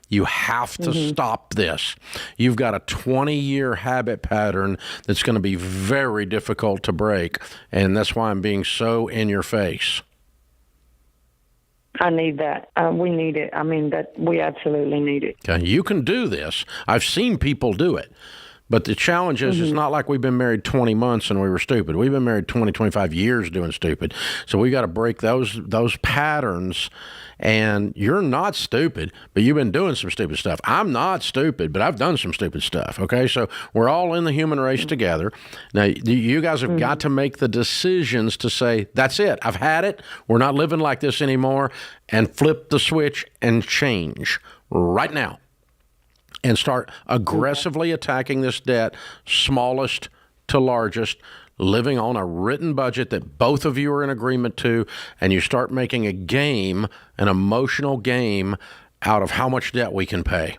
You have to stop this. You've got a 20-year habit pattern that's going to be very difficult to break, and that's why I'm being so in your face. I need that. We need it. I mean, that we absolutely need it. Okay, you can do this. I've seen people do it. But the challenge is, it's not like we've been married 20 months and we were stupid. We've been married 20, 25 years doing stupid. So we got to break those patterns. And you're not stupid, but you've been doing some stupid stuff. I'm not stupid, but I've done some stupid stuff. Okay, so we're all in the human race together. Now, you guys have got to make the decisions to say, that's it. I've had it. We're not living like this anymore. And flip the switch and change right now. And start aggressively attacking this debt, smallest to largest, living on a written budget that both of you are in agreement to, and you start making a game, an emotional game, out of how much debt we can pay,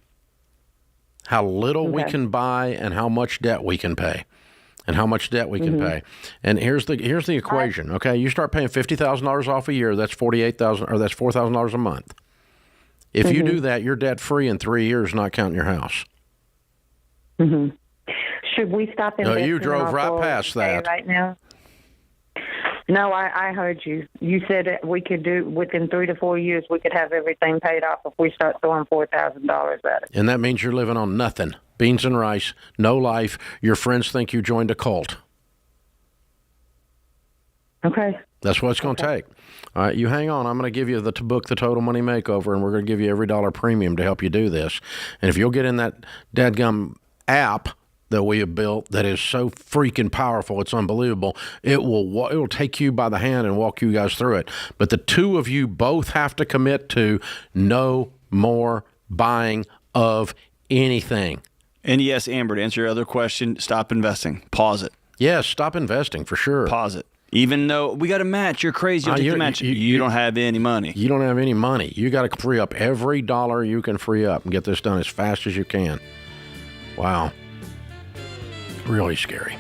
how little we can buy, and how much debt we can pay. And how much debt we can pay. And here's the equation, okay? You start paying $50,000 off a year, that's $48,000, or that's $4,000 a month. If you do that, you're debt-free in 3 years, not counting your house. Should we stop investing? No, you drove right past that. Right now? No, I heard you. You said that we could do, within 3 to 4 years, we could have everything paid off if we start throwing $4,000 at it. And that means you're living on nothing. Beans and rice, no life. Your friends think you joined a cult. Okay. That's what it's going to take. All right, you hang on. I'm going to give you the book, The Total Money Makeover, and we're going to give you every dollar premium to help you do this. And if you'll get in that dadgum app that we have built that is so freaking powerful, it's unbelievable. It'll take you by the hand and walk you guys through it. But the two of you both have to commit to no more buying of anything. And yes, Amber, to answer your other question, stop investing. Pause it. Yes, stop investing for sure. Pause it. Even though we got a match, you're crazy. You'll take the match. You don't have any money. You don't have any money. You got to free up every dollar you can free up and get this done as fast as you can. Wow. Really scary.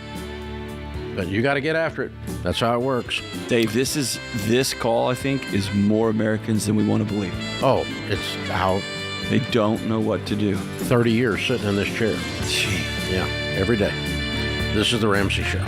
But you got to get after it. That's how it works. Dave, this call, I think, is more Americans than we want to believe. Oh, it's how they don't know what to do. 30 years sitting in this chair. Gee. Yeah, every day. This is the Ramsey Show.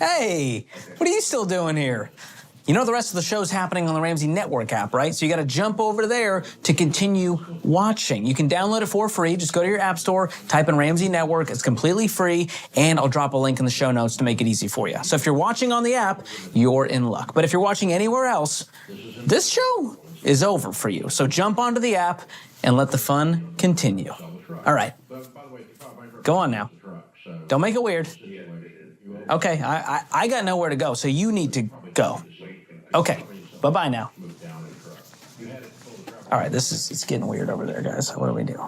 Hey, what are you still doing here? You know the rest of the show's happening on the Ramsey Network app, right? So you got to jump over there to continue watching. You can download it for free. Just go to your app store, type in Ramsey Network. It's completely free, and I'll drop a link in the show notes to make it easy for you. So if you're watching on the app, you're in luck. But if you're watching anywhere else, this show is over for you. So jump onto the app and let the fun continue. All right. Go on now. Don't make it weird. Okay, I got nowhere to go, so you need to go. Okay, bye-bye now. All right, it's getting weird over there, guys. What do we do?